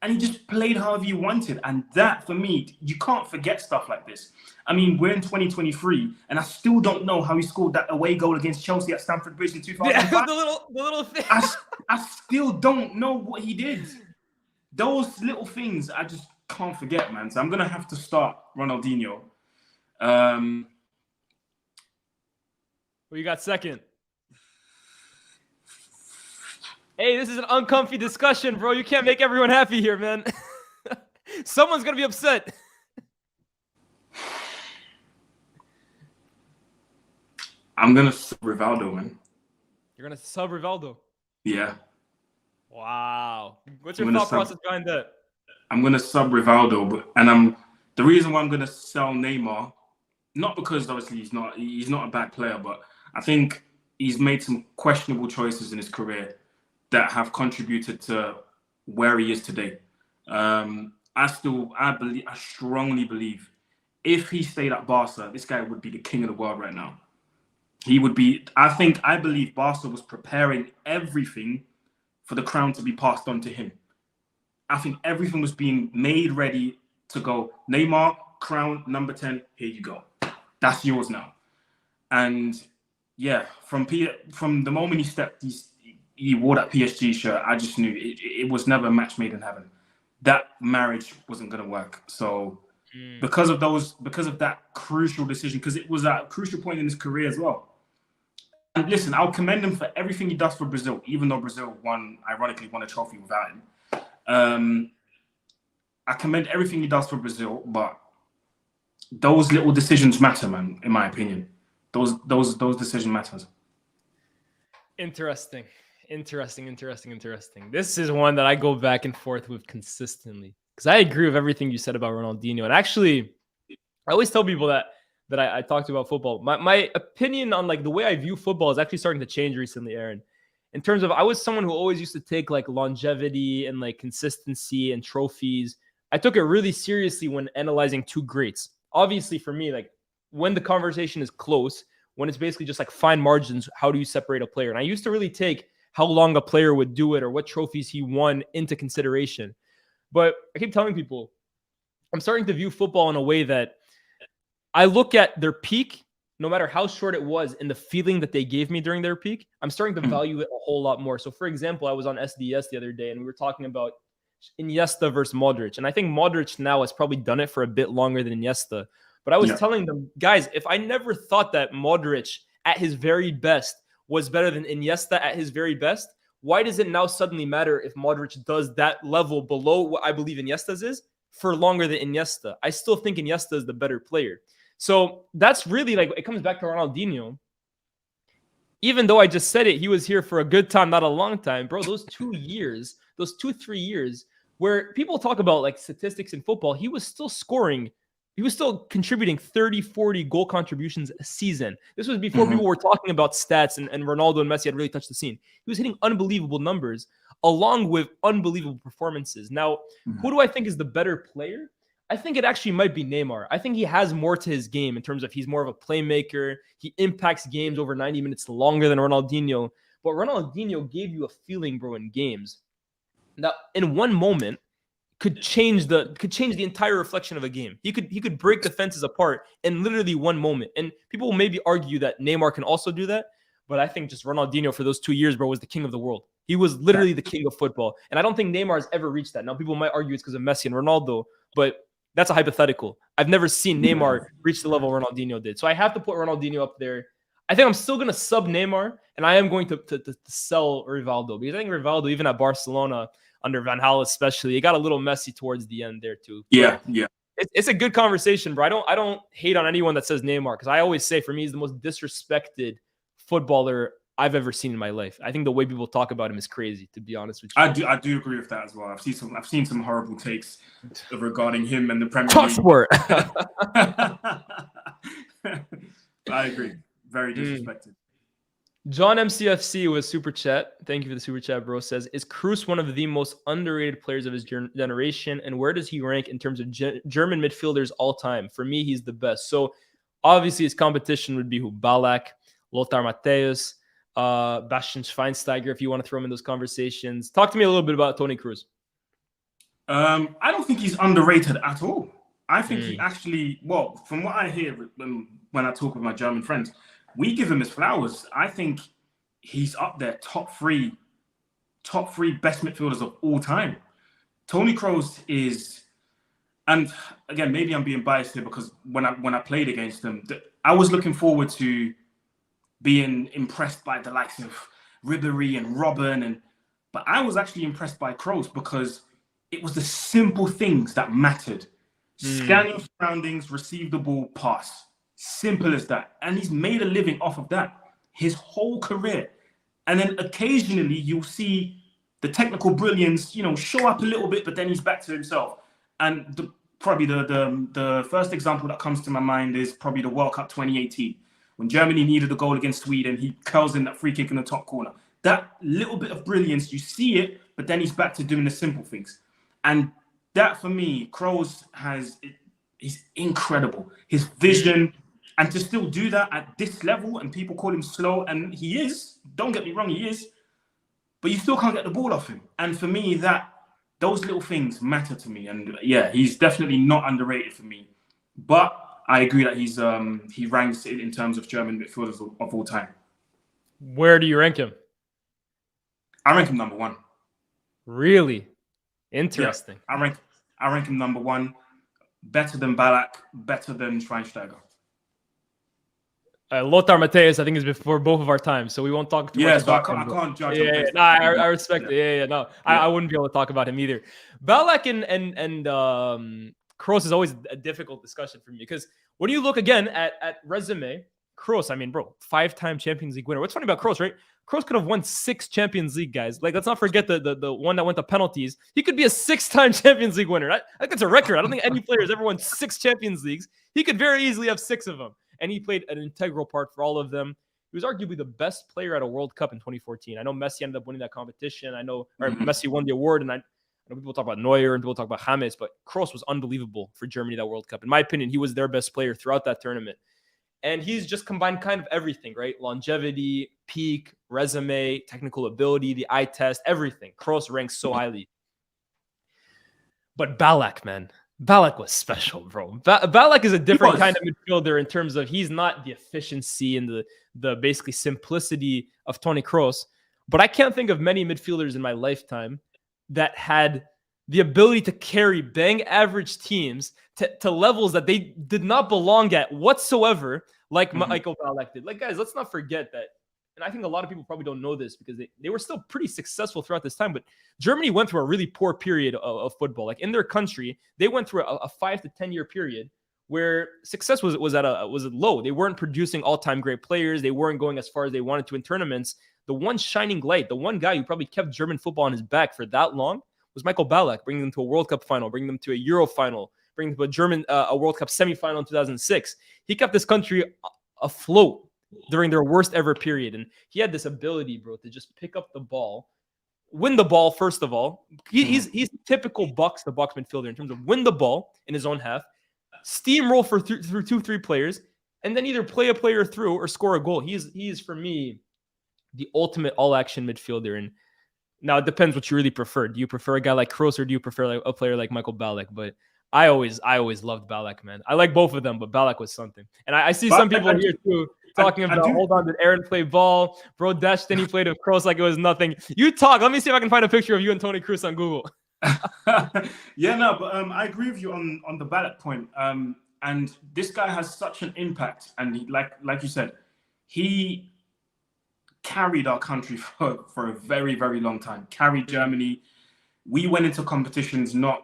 Speaker 3: And he just played however you wanted. And that, for me, you can't forget stuff like this. I mean, we're in 2023, and I still don't know how he scored that away goal against Chelsea at Stamford Bridge in 2005.
Speaker 2: Yeah, the little thing.
Speaker 3: I still don't know what he did. Those little things, I just can't forget, man. So I'm going to have to start Ronaldinho.
Speaker 2: Well, you got second. Hey, this is an uncomfy discussion, bro. You can't make everyone happy here, man. Someone's going to be upset.
Speaker 3: I'm going to sub Rivaldo, man.
Speaker 2: You're going to sub Rivaldo?
Speaker 3: Yeah.
Speaker 2: Wow. What's your thought process behind that?
Speaker 3: I'm going to sub Rivaldo, and the reason why I'm going to sell Neymar, not because obviously he's not a bad player, but I think he's made some questionable choices in his career that have contributed to where he is today. I strongly believe if he stayed at Barca, this guy would be the king of the world right now. He would be, I believe Barca was preparing everything for the crown to be passed on to him. I think everything was being made ready to go. Neymar, crown, number 10, here you go. That's yours now. And yeah, from the moment he wore that PSG shirt, I just knew it was never a match made in heaven. That marriage wasn't going to work. So because of that crucial decision, because it was a crucial point in his career as well. And listen, I'll commend him for everything he does for Brazil, even though Brazil ironically won a trophy without him. I commend everything he does for Brazil, but those little decisions matter, man, in my opinion. Those decisions matter.
Speaker 2: Interesting. This is one that I go back and forth with consistently because I agree with everything you said about Ronaldinho. And actually, I always tell people that that I talked about football. My opinion on like the way I view football is actually starting to change recently, Aaron. In terms of, I was someone who always used to take like longevity and like consistency and trophies. I took it really seriously when analyzing two greats. Obviously, for me, like when the conversation is close, when it's basically just like fine margins, how do you separate a player? And I used to really take how long a player would do it or what trophies he won into consideration. But I keep telling people, I'm starting to view football in a way that I look at their peak, no matter how short it was, and the feeling that they gave me during their peak. I'm starting to value it a whole lot more. So, for example, I was on SDS the other day, and we were talking about Iniesta versus Modric. And I think Modric now has probably done it for a bit longer than Iniesta. But I was telling them, guys, if I never thought that Modric at his very best was better than Iniesta at his very best, why does it now suddenly matter if Modric does that level below what I believe Iniesta's is for longer than Iniesta? I still think Iniesta is the better player. So that's really like, it comes back to Ronaldinho. Even though I just said it, he was here for a good time, not a long time. Bro, those 2 years, those 2-3 years where people talk about like statistics in football, he was still scoring. He was still contributing 30, 40 goal contributions a season. This was before people were talking about stats and Ronaldo and Messi had really touched the scene. He was hitting unbelievable numbers along with unbelievable performances. Now, who do I think is the better player? I think it actually might be Neymar. I think he has more to his game in terms of he's more of a playmaker. He impacts games over 90 minutes longer than Ronaldinho. But Ronaldinho gave you a feeling, bro, in games. Now, in one moment, could change the entire reflection of a game. He could break defenses apart in literally one moment. And people will maybe argue that Neymar can also do that. But I think just Ronaldinho for those 2 years, bro, was the king of the world. He was literally the king of football. And I don't think Neymar has ever reached that. Now, people might argue it's because of Messi and Ronaldo, but that's a hypothetical. I've never seen Neymar reach the level Ronaldinho did. So I have to put Ronaldinho up there. I think I'm still going to sub Neymar, and I am going to sell Rivaldo. Because I think Rivaldo, even at Barcelona, under Van Gaal especially, it got a little messy towards the end there too.
Speaker 3: Yeah.
Speaker 2: It's a good conversation, bro. I don't hate on anyone that says Neymar, because I always say for me he's the most disrespected footballer I've ever seen in my life. I think the way people talk about him is crazy, to be honest with you.
Speaker 3: I do agree with that as well. I've seen some horrible takes regarding him and the Premier
Speaker 2: Talk
Speaker 3: League.
Speaker 2: sport.
Speaker 3: I agree. Very disrespected.
Speaker 2: John MCFC with super chat. Thank you for the super chat, bro. Says, is Kroos one of the most underrated players of his generation? And where does he rank in terms of German midfielders all time? For me, he's the best. So obviously his competition would be Ballack, Lothar Matthäus, Bastian Schweinsteiger, if you want to throw him in those conversations. Talk to me a little bit about Toni Kroos.
Speaker 3: I don't think he's underrated at all. I think he actually, well, from what I hear when I talk with my German friends, we give him his flowers. I think he's up there, top three best midfielders of all time. Toni Kroos is, and again, maybe I'm being biased here because when I played against him, I was looking forward to being impressed by the likes of Ribéry and Robben, but I was actually impressed by Kroos because it was the simple things that mattered. Scan your surroundings, receive the ball, pass. Simple as that. And he's made a living off of that his whole career. And then occasionally you'll see the technical brilliance, show up a little bit, but then he's back to himself. And probably the first example that comes to my mind is probably the World Cup 2018. When Germany needed a goal against Sweden, he curls in that free kick in the top corner. That little bit of brilliance, you see it, but then he's back to doing the simple things. And that, for me, Kroos he's incredible. His vision, and to still do that at this level, and people call him slow, and he is, don't get me wrong, he is, but you still can't get the ball off him. And for me, those little things matter to me. And yeah, he's definitely not underrated for me. But I agree that he ranks in terms of German midfielders of all time.
Speaker 2: Where do you rank him?
Speaker 3: I rank him number one.
Speaker 2: Really? Interesting.
Speaker 3: Yeah, I rank him number one. Better than Ballack, better than Schweinsteiger.
Speaker 2: Lothar Matthäus, I think, is before both of our times, so we won't talk too much about him.
Speaker 3: I can't judge.
Speaker 2: I respect it. No, I wouldn't be able to talk about him either. Ballack and Kroos is always a difficult discussion for me because when you look again at resume, Kroos, I mean, bro, 5-time Champions League winner. What's funny about Kroos, right? Kroos could have won 6 Champions League, guys. Like, let's not forget the one that went to penalties. He could be a 6-time Champions League winner. I think it's a record. I don't think any player has ever won 6 Champions Leagues. He could very easily have 6 of them. And he played an integral part for all of them. He was arguably the best player at a World Cup in 2014. I know Messi ended up winning that competition. I know Messi won the award, and I know people talk about Neuer and people talk about James, but Kroos was unbelievable for Germany that World Cup. In my opinion, he was their best player throughout that tournament. And he's just combined kind of everything, right? Longevity, peak, resume, technical ability, the eye test, everything. Kroos ranks so highly. But Ballack, man. Ballack was special, bro. Ballack is a different kind of midfielder in terms of he's not the efficiency and the basically simplicity of Toni Kroos. But I can't think of many midfielders in my lifetime that had the ability to carry bang average teams to levels that they did not belong at whatsoever, like Michael Ballack did. Like, guys, let's not forget that. And I think a lot of people probably don't know this because they were still pretty successful throughout this time. But Germany went through a really poor period of football. Like in their country, they went through a 5 to 10 year period where success was low. They weren't producing all-time great players. They weren't going as far as they wanted to in tournaments. The one shining light, the one guy who probably kept German football on his back for that long was Michael Ballack, bringing them to a World Cup final, bringing them to a Euro final, bringing them to a World Cup semifinal in 2006. He kept this country afloat during their worst ever period. And he had this ability, bro, to just pick up the ball, win the ball, first of all. He's typical box-to-box midfielder in terms of win the ball in his own half, steamroll through 2-3 players, and then either play a player through or score a goal. He is, for me, the ultimate all-action midfielder. And now it depends what you really prefer. Do you prefer a guy like Kroos or do you prefer a player like Michael Ballack? But I always loved Ballack, man. I like both of them, but Ballack was something. And I see some people here too talking about, hold on, did Aaron play ball? Bro, dashed in, he played with Kroos like it was nothing. You talk. Let me see if I can find a picture of you and Toni Kroos on Google.
Speaker 3: Yeah, no, but I agree with you on the Ballack point. And this guy has such an impact. And he, like you said, he carried our country for a very, very long time. Carried Germany. We went into competitions not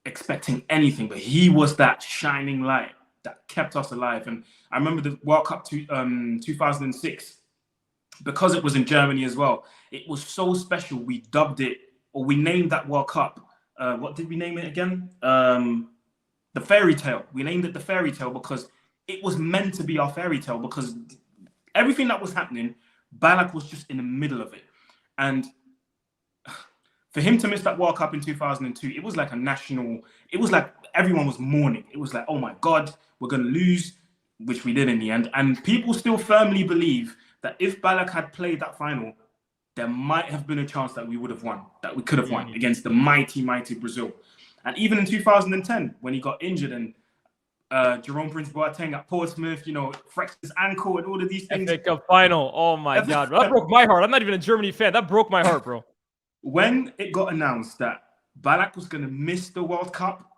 Speaker 3: expecting anything, but he was that shining light that kept us alive. And I remember the World Cup 2006, because it was in Germany as well. It was so special. We dubbed it, or we named that World Cup. What did we name it again? The Fairy Tale. We named it the Fairy Tale because it was meant to be our fairy tale, because everything that was happening, Ballack was just in the middle of it. And for him to miss that World Cup in 2002, it was like it was like everyone was mourning. It was like, oh my God, we're going to lose, which we did in the end. And people still firmly believe that if Ballack had played that final, there might have been a chance that we would have won, that we could have won against the mighty, mighty Brazil. And even in 2010, when he got injured and Jerome Prince Boateng at Portsmouth, flexed his ankle and all of these things.
Speaker 2: FA Cup final. Oh my God. That broke my heart. I'm not even a Germany fan. That broke my heart, bro.
Speaker 3: When it got announced that Ballack was going to miss the World Cup,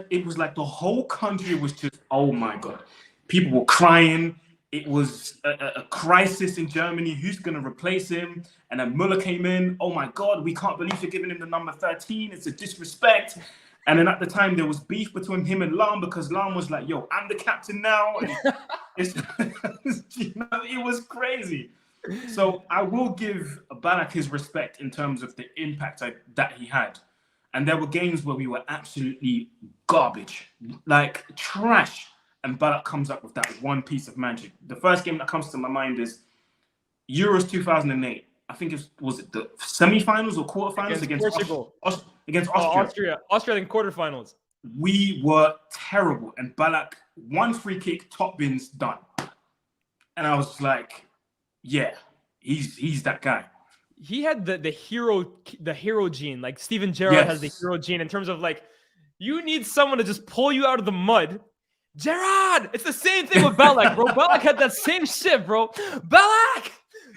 Speaker 3: it was like the whole country was just, oh my God. People were crying. It was a crisis in Germany. Who's going to replace him? And then Müller came in. Oh my God, we can't believe you're giving him the number 13. It's a disrespect. And then at the time, there was beef between him and Lahm, because Lahm was like, yo, I'm the captain now. And it was crazy. So I will give Ballack his respect in terms of the impact that he had. And there were games where we were absolutely garbage, like trash. And Ballack comes up with that one piece of magic. The first game that comes to my mind is Euros 2008. I think was it the semifinals or quarterfinals against
Speaker 2: Portugal.
Speaker 3: Against Austria.
Speaker 2: Austria in quarterfinals.
Speaker 3: We were terrible. And Ballack, one free kick, top bins, done. And I was like, yeah, he's that guy.
Speaker 2: He had the hero gene. Like Steven Gerrard has the hero gene in terms of like, you need someone to just pull you out of the mud. Gerrard! It's the same thing with Ballack, bro. Ballack had that same shit, bro. Ballack!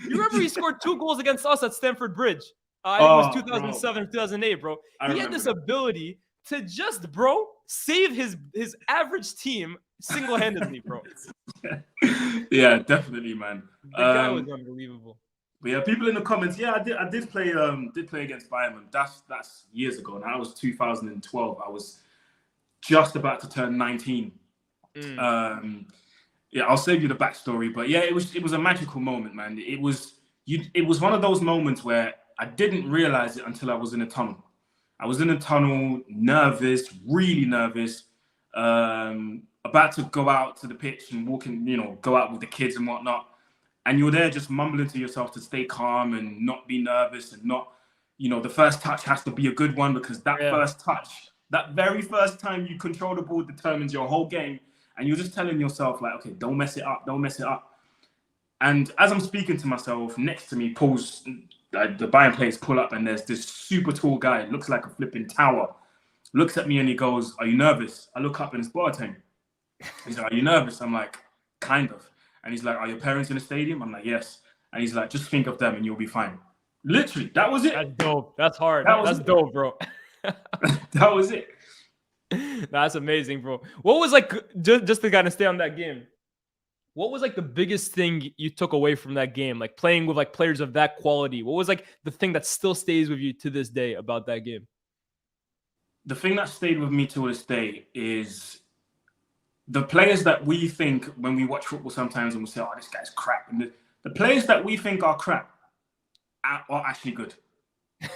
Speaker 2: You remember he scored 2 goals against us at Stamford Bridge? I think it was 2007 or 2008, bro. He had this ability to just, bro, save his average team single-handedly, bro.
Speaker 3: Yeah, definitely, man.
Speaker 2: The guy was unbelievable.
Speaker 3: But yeah, people in the comments, yeah, I did play against Bayern. That's years ago. Now, that was 2012. I was just about to turn 19. Yeah, I'll save you the backstory, but yeah, it was a magical moment, man. It was one of those moments where I didn't realize it until I was in a tunnel. I was in a tunnel, nervous, really nervous, about to go out to the pitch and walking, go out with the kids and whatnot. And you're there just mumbling to yourself to stay calm and not be nervous and not, the first touch has to be a good one because that very first time you control the ball determines your whole game. And you're just telling yourself, like, okay, don't mess it up, don't mess it up. And as I'm speaking to myself, next to me, the Bayern players pull up, and there's this super tall guy, looks like a flipping tower, looks at me and he goes, "Are you nervous?" I look up and it's Boateng. He's like, "Are you nervous?" I'm like, "Kind of." And he's like, "Are your parents in the stadium?" I'm like, "Yes." And he's like, "Just think of them and you'll be fine." Literally, that was it.
Speaker 2: That's dope. That's hard. That's dope, bro.
Speaker 3: That was it.
Speaker 2: That's amazing, bro. What was like, just to kind of stay on that game, what was like the biggest thing you took away from that game? Like playing with like players of that quality. What was like the thing that still stays with you to this day about that game?
Speaker 3: The thing that stayed with me to this day is the players that we think when we watch football sometimes and we say, "Oh, this guy's crap." And the players that we think are crap are actually good.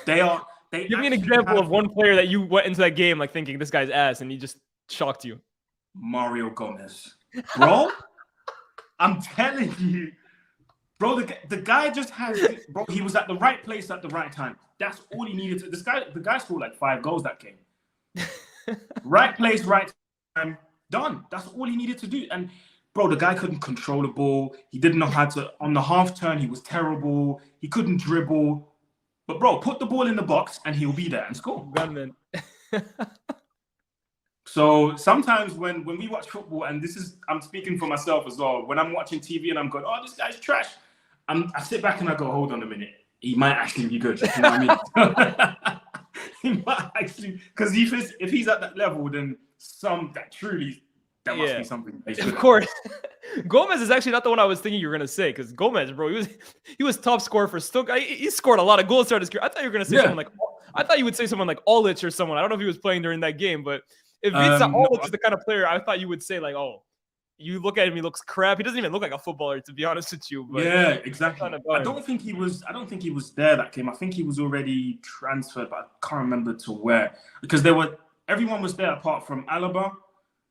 Speaker 3: They are.
Speaker 2: Give me an example of one player that you went into that game like thinking this guy's ass and he just shocked you.
Speaker 3: Mario Gomez. Bro, I'm telling you. Bro, the guy just has... Bro, he was at the right place at the right time. That's all he needed to... The guy scored like 5 goals that game. Right place, right time. Done. That's all he needed to do. And, bro, the guy couldn't control the ball. He didn't know how to... On the half turn, he was terrible. He couldn't dribble. But, bro, put the ball in the box and he'll be there and score.
Speaker 2: Gunman.
Speaker 3: So sometimes when we watch football, and I'm speaking for myself as well, when I'm watching TV and I'm going, "Oh, this guy's trash," I sit back and I go, "Hold on a minute. He might actually be good." You know what I mean? He might actually, because if he's at that level, then there must be something.
Speaker 2: Of course. Gomez is actually not the one I was thinking you were gonna say, because Gomez, bro, he was top scorer for Stoke. He scored a lot of goals throughout his career. I thought you were gonna say someone like, I thought you would say someone like Olic or someone. I don't know if he was playing during that game, but if Olic is the kind of player, I thought you would say like, "Oh, you look at him, he looks crap. He doesn't even look like a footballer, to be honest with you." But
Speaker 3: yeah, exactly. I don't think he was there that game. I think he was already transferred, but I can't remember to where, because everyone was there apart from Alaba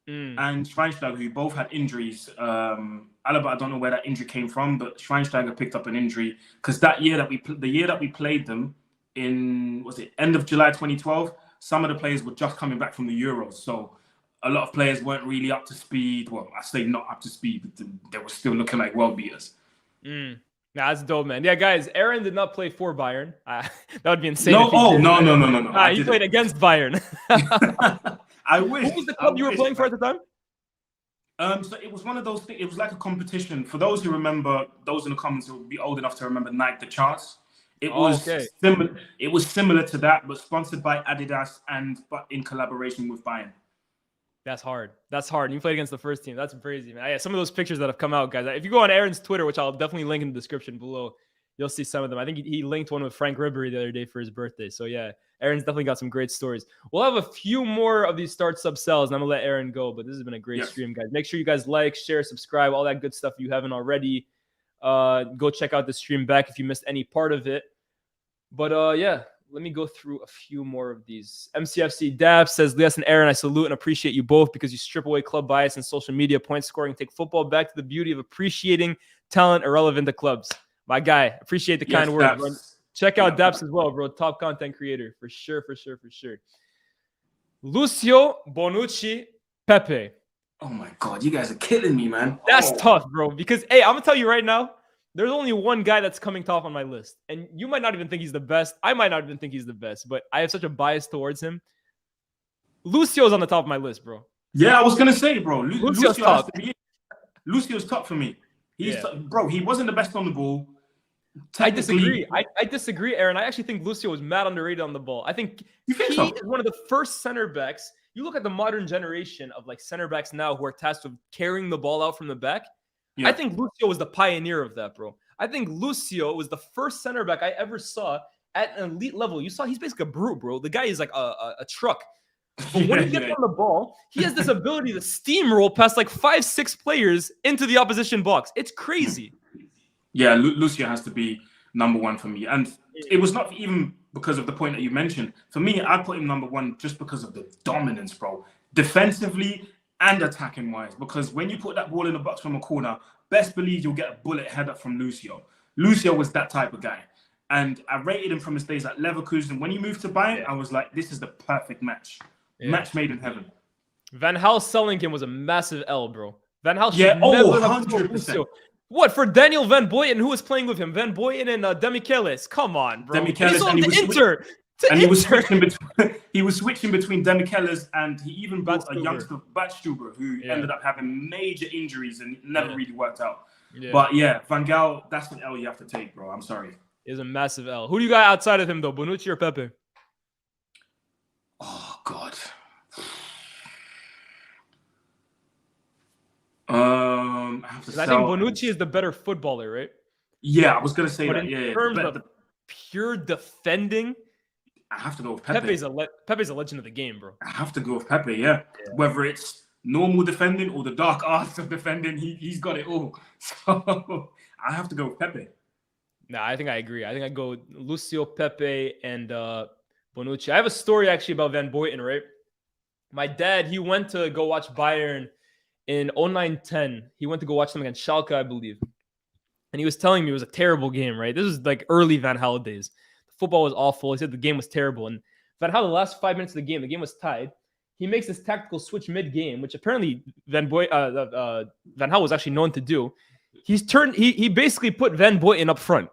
Speaker 3: and Schweinsteiger, who both had injuries. Alaba, I don't know where that injury came from, but Schweinsteiger picked up an injury because the year that we played them in, was it end of July 2012? Some of the players were just coming back from the Euros, so a lot of players weren't really up to speed. Well, I say not up to speed, but they were still looking like world beaters.
Speaker 2: Nah, that's dope, man. Yeah, guys, Aaron did not play for Bayern. That would be insane.
Speaker 3: No, no.
Speaker 2: He played against Bayern.
Speaker 3: I wish.
Speaker 2: What was the club you were playing for at the time?
Speaker 3: So it was one of those things. It was like a competition. For those who remember, those in the comments who will be old enough to remember Nike the Charts. It was similar. It was similar to that, but sponsored by Adidas but in collaboration with Bayern.
Speaker 2: That's hard. That's hard. You played against the first team. That's crazy, man. Yeah, some of those pictures that have come out, guys. If you go on Aaron's Twitter, which I'll definitely link in the description below, you'll see some of them. I think he linked one with Frank Ribery the other day for his birthday. So yeah, Aaron's definitely got some great stories. We'll have a few more of these start sub sells, and I'm gonna let Aaron go. But this has been a great stream, guys. Make sure you guys like, share, subscribe, all that good stuff if you haven't already. Go check out the stream back if you missed any part of it. But yeah, let me go through a few more of these. MCFC Dab says, "Lias and Aaron, I salute and appreciate you both because you strip away club bias and social media point scoring, take football back to the beauty of appreciating talent irrelevant to clubs." My guy, appreciate the kind words. Check out Daps as well, bro. Top content creator for sure. Lucio Bonucci Pepe.
Speaker 3: Oh my God, you guys are killing me, man.
Speaker 2: That's tough, bro. Because hey, I'm gonna tell you right now. There's only one guy that's coming top on my list. And you might not even think he's the best. I might not even think he's the best, but I have such a bias towards him. Lucio's on the top of my list, bro.
Speaker 3: Yeah, I was going to say, bro.
Speaker 2: Lucio's top.
Speaker 3: Lucio's top for me. Bro, he wasn't the best on the ball.
Speaker 2: I disagree. I disagree, Aaron. I actually think Lucio was mad underrated on the ball. I think he is one of the first center backs. You look at the modern generation of like center backs now who are tasked with carrying the ball out from the back. Yeah. I think Lucio was the pioneer of that, bro. I think Lucio was the first center back I ever saw at an elite level. You saw he's basically a brute, bro. The guy is like a truck. But when he gets on the ball, he has this ability to steamroll past like 5-6 players into the opposition box. It's crazy.
Speaker 3: Yeah, Lucio has to be number one for me. And it was not even because of the point that you mentioned. For me, I put him number one just because of the dominance, bro. Defensively and attacking wise. Because when you put that ball in the box from a corner, best believe you'll get a bullet header from Lucio. Lucio was that type of guy. And I rated him from his days at Leverkusen. When he moved to Bayern, I was like, this is the perfect match. Yeah. Match made in heaven.
Speaker 2: Van Gaal selling him was a massive L, bro. Van Gaal
Speaker 3: should never have 100%.
Speaker 2: What, for Daniel Van Boyten? Who was playing with him? Van Boyten and Demichelis. Come on, bro.
Speaker 3: Demichelis,
Speaker 2: and
Speaker 3: he was switching between Demichelis and he even brought a youngster, Batstuber, who ended up having major injuries and never really worked out. Yeah. But yeah, Van Gaal, that's an L you have to take, bro. I'm sorry.
Speaker 2: It's a massive L. Who do you got outside of him, though? Bonucci or Pepe?
Speaker 3: Oh, God. I
Speaker 2: think Bonucci is the better footballer, right?
Speaker 3: Yeah, I was going to say that.
Speaker 2: In terms of pure defending,
Speaker 3: I have to go with Pepe.
Speaker 2: Pepe's a legend of the game, bro.
Speaker 3: I have to go with Pepe, yeah. Whether it's normal defending or the dark arts of defending, he's got it all. So I have to go with Pepe.
Speaker 2: Nah, I think I agree. I think I go with Lucio, Pepe, and Bonucci. I have a story actually about Van Boyten, right? My dad, he went to go watch Bayern in 09-10. He went to go watch them against Schalke, I believe. And he was telling me it was a terrible game, right? This was like early Van Gaal days. The football was awful. He said the game was terrible. And Van Gaal, the last 5 minutes of the game was tied. He makes this tactical switch mid-game, which apparently Van Gaal was actually known to do. He basically put Van Boyten up front.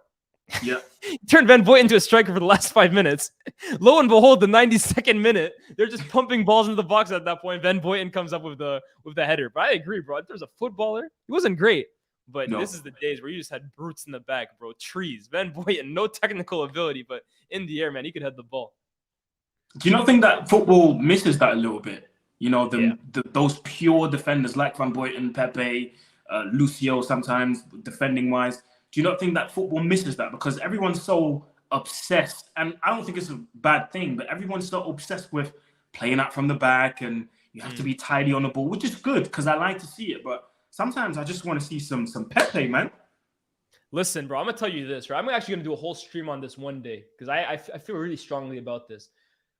Speaker 3: Yeah.
Speaker 2: He turned Van Boyten into a striker for the last 5 minutes. Lo and behold, the 92nd minute, they're just pumping balls into the box at that point. Van Boyten comes up with the header. But I agree, bro. If there's a footballer, he wasn't great. But this is the days where you just had brutes in the back, bro. Trees. Van Boyten, no technical ability, but in the air, man, he could head the ball.
Speaker 3: Do you not think that football misses that a little bit? You know, those pure defenders like Van Boyten, Pepe, Lucio sometimes, defending-wise. Do you not think that football misses that? Because everyone's so obsessed, and I don't think it's a bad thing, but everyone's so obsessed with playing out from the back and you have to be tidy on the ball, which is good because I like to see it. But sometimes I just want to see some Pepe, man.
Speaker 2: Listen, bro, I'm going to tell you this, right? I'm actually going to do a whole stream on this one day because I feel really strongly about this.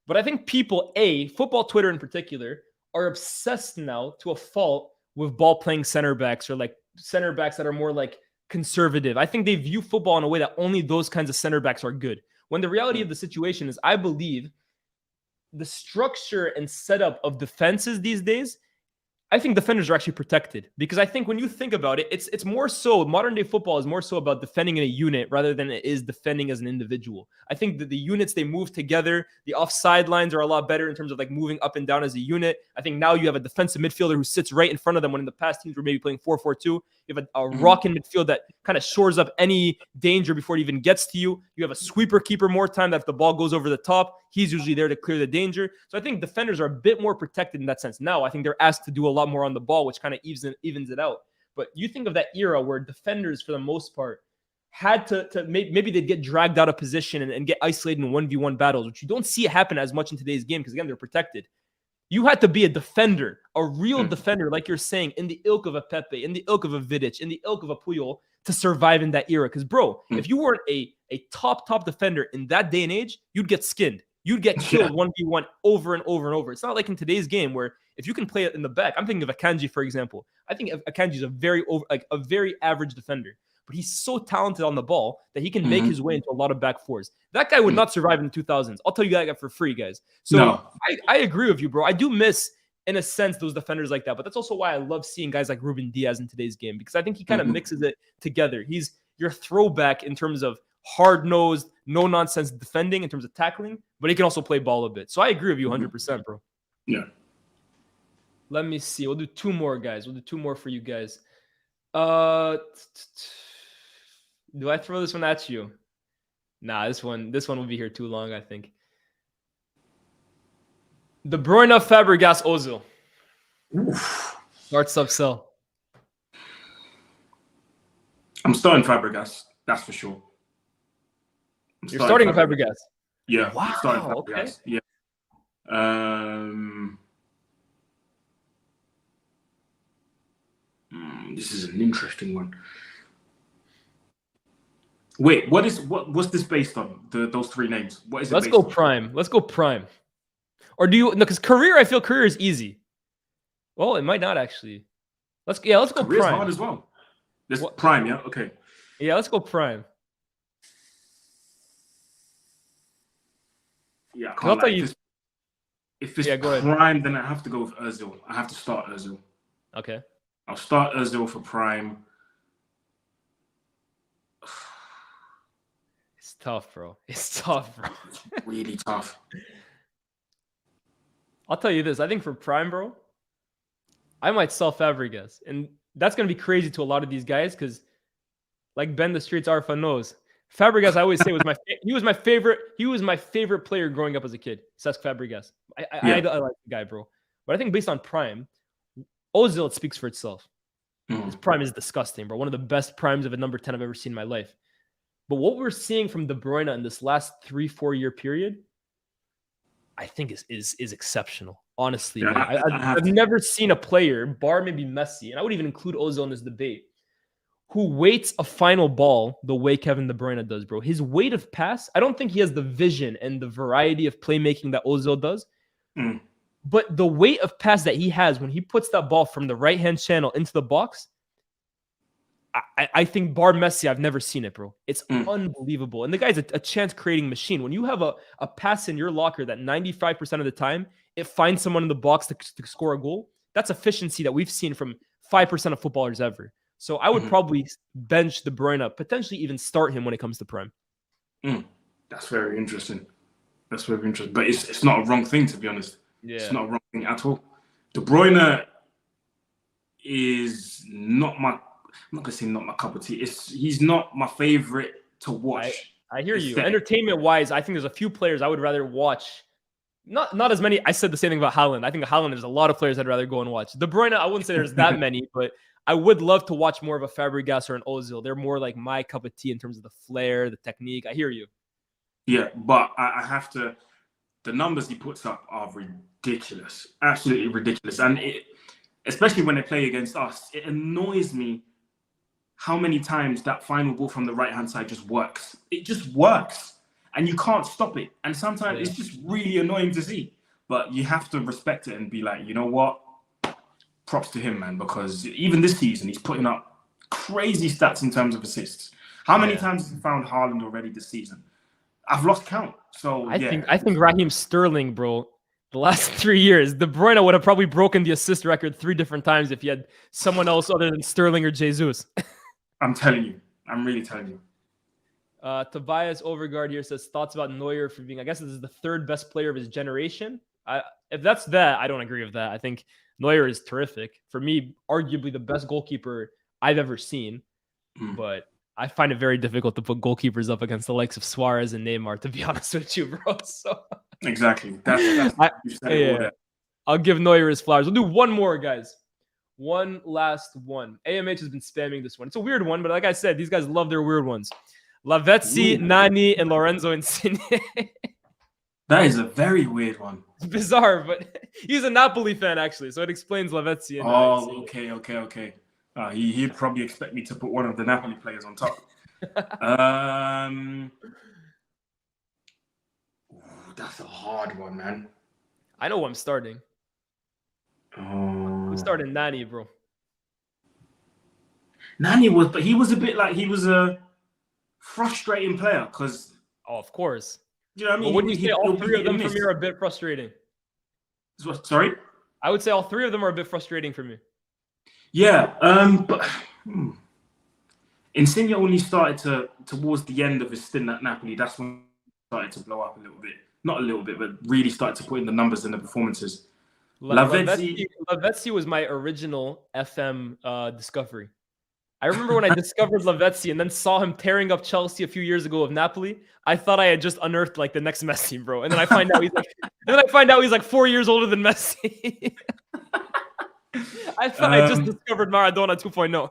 Speaker 2: But I think people, football Twitter in particular, are obsessed now to a fault with ball-playing center backs or like center backs that are more like conservative. I think they view football in a way that only those kinds of center backs are good. When the reality of the situation is, I believe the structure and setup of defenses these days, I think defenders are actually protected because I think when you think about it, it's more so modern day football is more so about defending in a unit rather than it is defending as an individual. I think that the units, they move together. The offside lines are a lot better in terms of like moving up and down as a unit. I think now you have a defensive midfielder who sits right in front of them when in the past teams were maybe playing 4-4-2. You have a rock in midfield that kind of shores up any danger before it even gets to you. You have a sweeper keeper more time that if the ball goes over the top, he's usually there to clear the danger. So I think defenders are a bit more protected in that sense. Now I think they're asked to do a lot more on the ball, which kind of evens it out. But you think of that era where defenders, for the most part, had to maybe they'd get dragged out of position and get isolated in 1v1 battles, which you don't see it happen as much in today's game because, again, they're protected. You had to be a defender, a real defender, like you're saying, in the ilk of a Pepe, in the ilk of a Vidic, in the ilk of a Puyol to survive in that era. Because, bro, if you weren't a top defender in that day and age, you'd get skinned. You'd get killed 1v1 over and over and over. It's not like in today's game where if you can play it in the back, I'm thinking of Akanji, for example. I think Akanji is a very average defender, but he's so talented on the ball that he can make his way into a lot of back fours. That guy would not survive in the 2000s. I'll tell you that guy for free, guys. So I agree with you, bro. I do miss, in a sense, those defenders like that, but that's also why I love seeing guys like Ruben Diaz in today's game because I think he kind of mixes it together. He's your throwback in terms of hard-nosed, no-nonsense defending in terms of tackling, but he can also play ball a bit. So I agree with you 100%, bro.
Speaker 3: Yeah.
Speaker 2: Let me see. We'll do two more, guys. We'll do two more for you guys. Do I throw this one at you? Nah, this one will be here too long, I think. De Bruyne, Fabregas, Ozil. Start, sub, sell.
Speaker 3: I'm starting Fabregas. That's for sure.
Speaker 2: You're starting with Fabregas?
Speaker 3: Yeah.
Speaker 2: Wow.
Speaker 3: Starting Fabregas.
Speaker 2: Okay.
Speaker 3: Yeah. This is an interesting one. Wait, what's this based on? Those three names. What is it?
Speaker 2: Let's
Speaker 3: based
Speaker 2: go
Speaker 3: on?
Speaker 2: prime. Let's go prime. Or do you? No, because career. I feel career is easy. Well, it might not actually. Let's go
Speaker 3: Career's
Speaker 2: prime.
Speaker 3: hard as well. This prime, yeah. Okay.
Speaker 2: Yeah, let's go prime.
Speaker 3: Yeah, I
Speaker 2: I'll
Speaker 3: can't
Speaker 2: tell
Speaker 3: lie.
Speaker 2: you.
Speaker 3: If it's
Speaker 2: Yeah, go ahead.
Speaker 3: prime, then I have to go with Özil. I have to start Özil.
Speaker 2: Okay.
Speaker 3: I'll start Özil for prime.
Speaker 2: It's tough, bro. It's tough, bro.
Speaker 3: It's really tough.
Speaker 2: I'll tell you this. I think for prime, bro, I might sell Fabregas, and that's gonna be crazy to a lot of these guys because, like Ben the Streets Arfa knows, Fabregas. I always say was he was my favorite. He was my favorite player growing up as a kid. Cesc Fabregas. I like the guy, bro. But I think based on prime, Ozil, it speaks for itself. His prime is disgusting, bro. One of the best primes of a number 10 I've ever seen in my life. But what we're seeing from De Bruyne in this last 3-4 year period, I think is exceptional. Honestly,
Speaker 3: Yeah,
Speaker 2: man. I've never seen a player, bar maybe Messi, and I would even include Ozil in this debate, who waits a final ball the way Kevin De Bruyne does, bro. His weight of pass, I don't think he has the vision and the variety of playmaking that Ozil does. But the weight of pass that he has when he puts that ball from the right-hand channel into the box, I think bar Messi, I've never seen it, bro. It's unbelievable. And the guy's a chance-creating machine. When you have a pass in your locker that 95% of the time, it finds someone in the box to score a goal, that's efficiency that we've seen from 5% of footballers ever. So I would probably bench De Bruyne, potentially even start him when it comes to prime.
Speaker 3: That's very interesting. That's very interesting. But it's not a wrong thing, to be honest.
Speaker 2: Yeah.
Speaker 3: It's not a wrong thing at all. De Bruyne is not my... I'm not going to say not my cup of tea. He's not my favorite to watch.
Speaker 2: I hear you. Entertainment-wise, I think there's a few players I would rather watch. Not as many. I said the same thing about Haaland. I think Haaland, there's a lot of players I'd rather go and watch. De Bruyne, I wouldn't say there's that many, but I would love to watch more of a Fabregas or an Ozil. They're more like my cup of tea in terms of the flair, the technique. I hear you.
Speaker 3: Yeah, but I have to... The numbers he puts up are ridiculous. Absolutely ridiculous. And especially when they play against us, it annoys me how many times that final ball from the right-hand side just works. It just works. And you can't stop it. And sometimes it's just really annoying to see. But you have to respect it and be like, you know what? Props to him, man. Because even this season, he's putting up crazy stats in terms of assists. How many times has he found Haaland already this season? I've lost count. So
Speaker 2: I think Raheem Sterling, bro, the last 3 years, De Bruyne would have probably broken the assist record 3 different times if he had someone else other than Sterling or Jesus.
Speaker 3: I'm telling you. I'm really telling you.
Speaker 2: Tobias Overgaard here says thoughts about Neuer for being, I guess this is the third best player of his generation. If that's that, I don't agree with that. I think Neuer is terrific. For me, arguably the best goalkeeper I've ever seen. But I find it very difficult to put goalkeepers up against the likes of Suarez and Neymar, to be honest with you, bro. So
Speaker 3: exactly. That's you said it all there.
Speaker 2: I'll give Neuer his flowers. We'll do one more, guys. One last one. AMH has been spamming this one. It's a weird one, but like I said, these guys love their weird ones. Lavezzi, Nani, and Lorenzo Insigne.
Speaker 3: That is a very weird one.
Speaker 2: It's bizarre, but he's a Napoli fan, actually, so it explains Lavezzi. And
Speaker 3: Okay. He'd probably expect me to put one of the Napoli players on top. That's a hard one, man.
Speaker 2: I know who I'm starting. I'm starting Nani, bro.
Speaker 3: Nani was a bit like he was a frustrating player because.
Speaker 2: Oh, of course.
Speaker 3: You know what I mean?
Speaker 2: Well, wouldn't you say all three of them for me are a bit frustrating?
Speaker 3: Sorry?
Speaker 2: I would say all three of them are a bit frustrating for me.
Speaker 3: Yeah, but Insigne only started towards the end of his stint at Napoli. That's when he started to blow up a little bit. Not a little bit, but really started to put in the numbers and the performances.
Speaker 2: Lavezzi was my original FM discovery. I remember when I discovered Lavezzi and then saw him tearing up Chelsea a few years ago of Napoli. I thought I had just unearthed like the next Messi, bro. And then I find out he's like 4 years older than Messi. I thought I just discovered Maradona 2.0.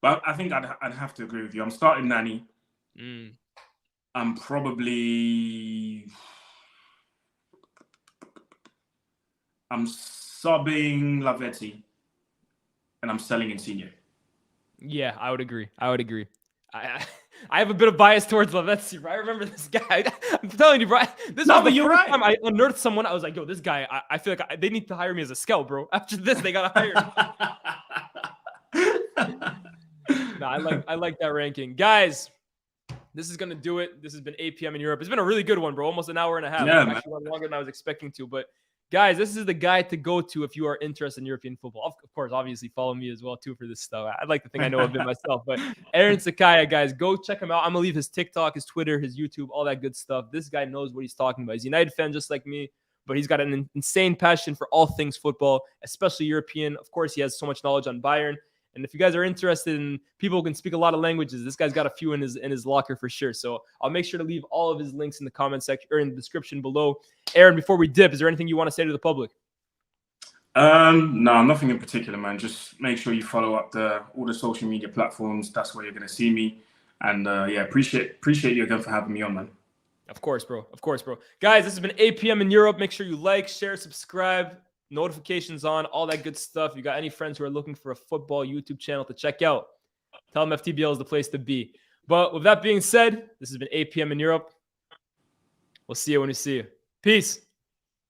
Speaker 3: But I think I'd have to agree with you. I'm starting Nani. I'm probably... I'm subbing Lavetti, and I'm selling Insigne.
Speaker 2: Yeah, I would agree. I have a bit of bias towards Lavezzi, bro. I remember this guy. I'm telling you, bro. This was the first time I unearthed someone. I was like, yo, this guy, I feel like they need to hire me as a scout, bro. After this, they got to hire me. No, I like that ranking. Guys, this is going to do it. This has been 8 p.m. in Europe. It's been a really good one, bro. Almost an hour and a half.
Speaker 3: Yeah,
Speaker 2: actually went longer than I was expecting to. But guys, this is the guy to go to if you are interested in European football. Of course, obviously, follow me as well, too, for this stuff. I'd like to think I know a bit myself. But Aaron Sakaya, guys, go check him out. I'm going to leave his TikTok, his Twitter, his YouTube, all that good stuff. This guy knows what he's talking about. He's a United fan just like me, but he's got an insane passion for all things football, especially European. Of course, he has so much knowledge on Bayern. And if you guys are interested in people who can speak a lot of languages, this guy's got a few in his locker for sure. So I'll make sure to leave all of his links in the comment section or in the description below. Aaron, before we dip, is there anything you want to say to the public?
Speaker 3: No, nothing in particular, man. Just make sure you follow up all the social media platforms. That's where you're gonna see me. And yeah, appreciate you again for having me on, man.
Speaker 2: Of course, bro. Guys, this has been 8 p.m. in Europe. Make sure you like, share, subscribe, notifications on, all that good stuff. If you got any friends who are looking for a football YouTube channel to check out, tell them FTBL is the place to be. But with that being said, this has been 8 p.m. in Europe. We'll see you when we see you. Peace.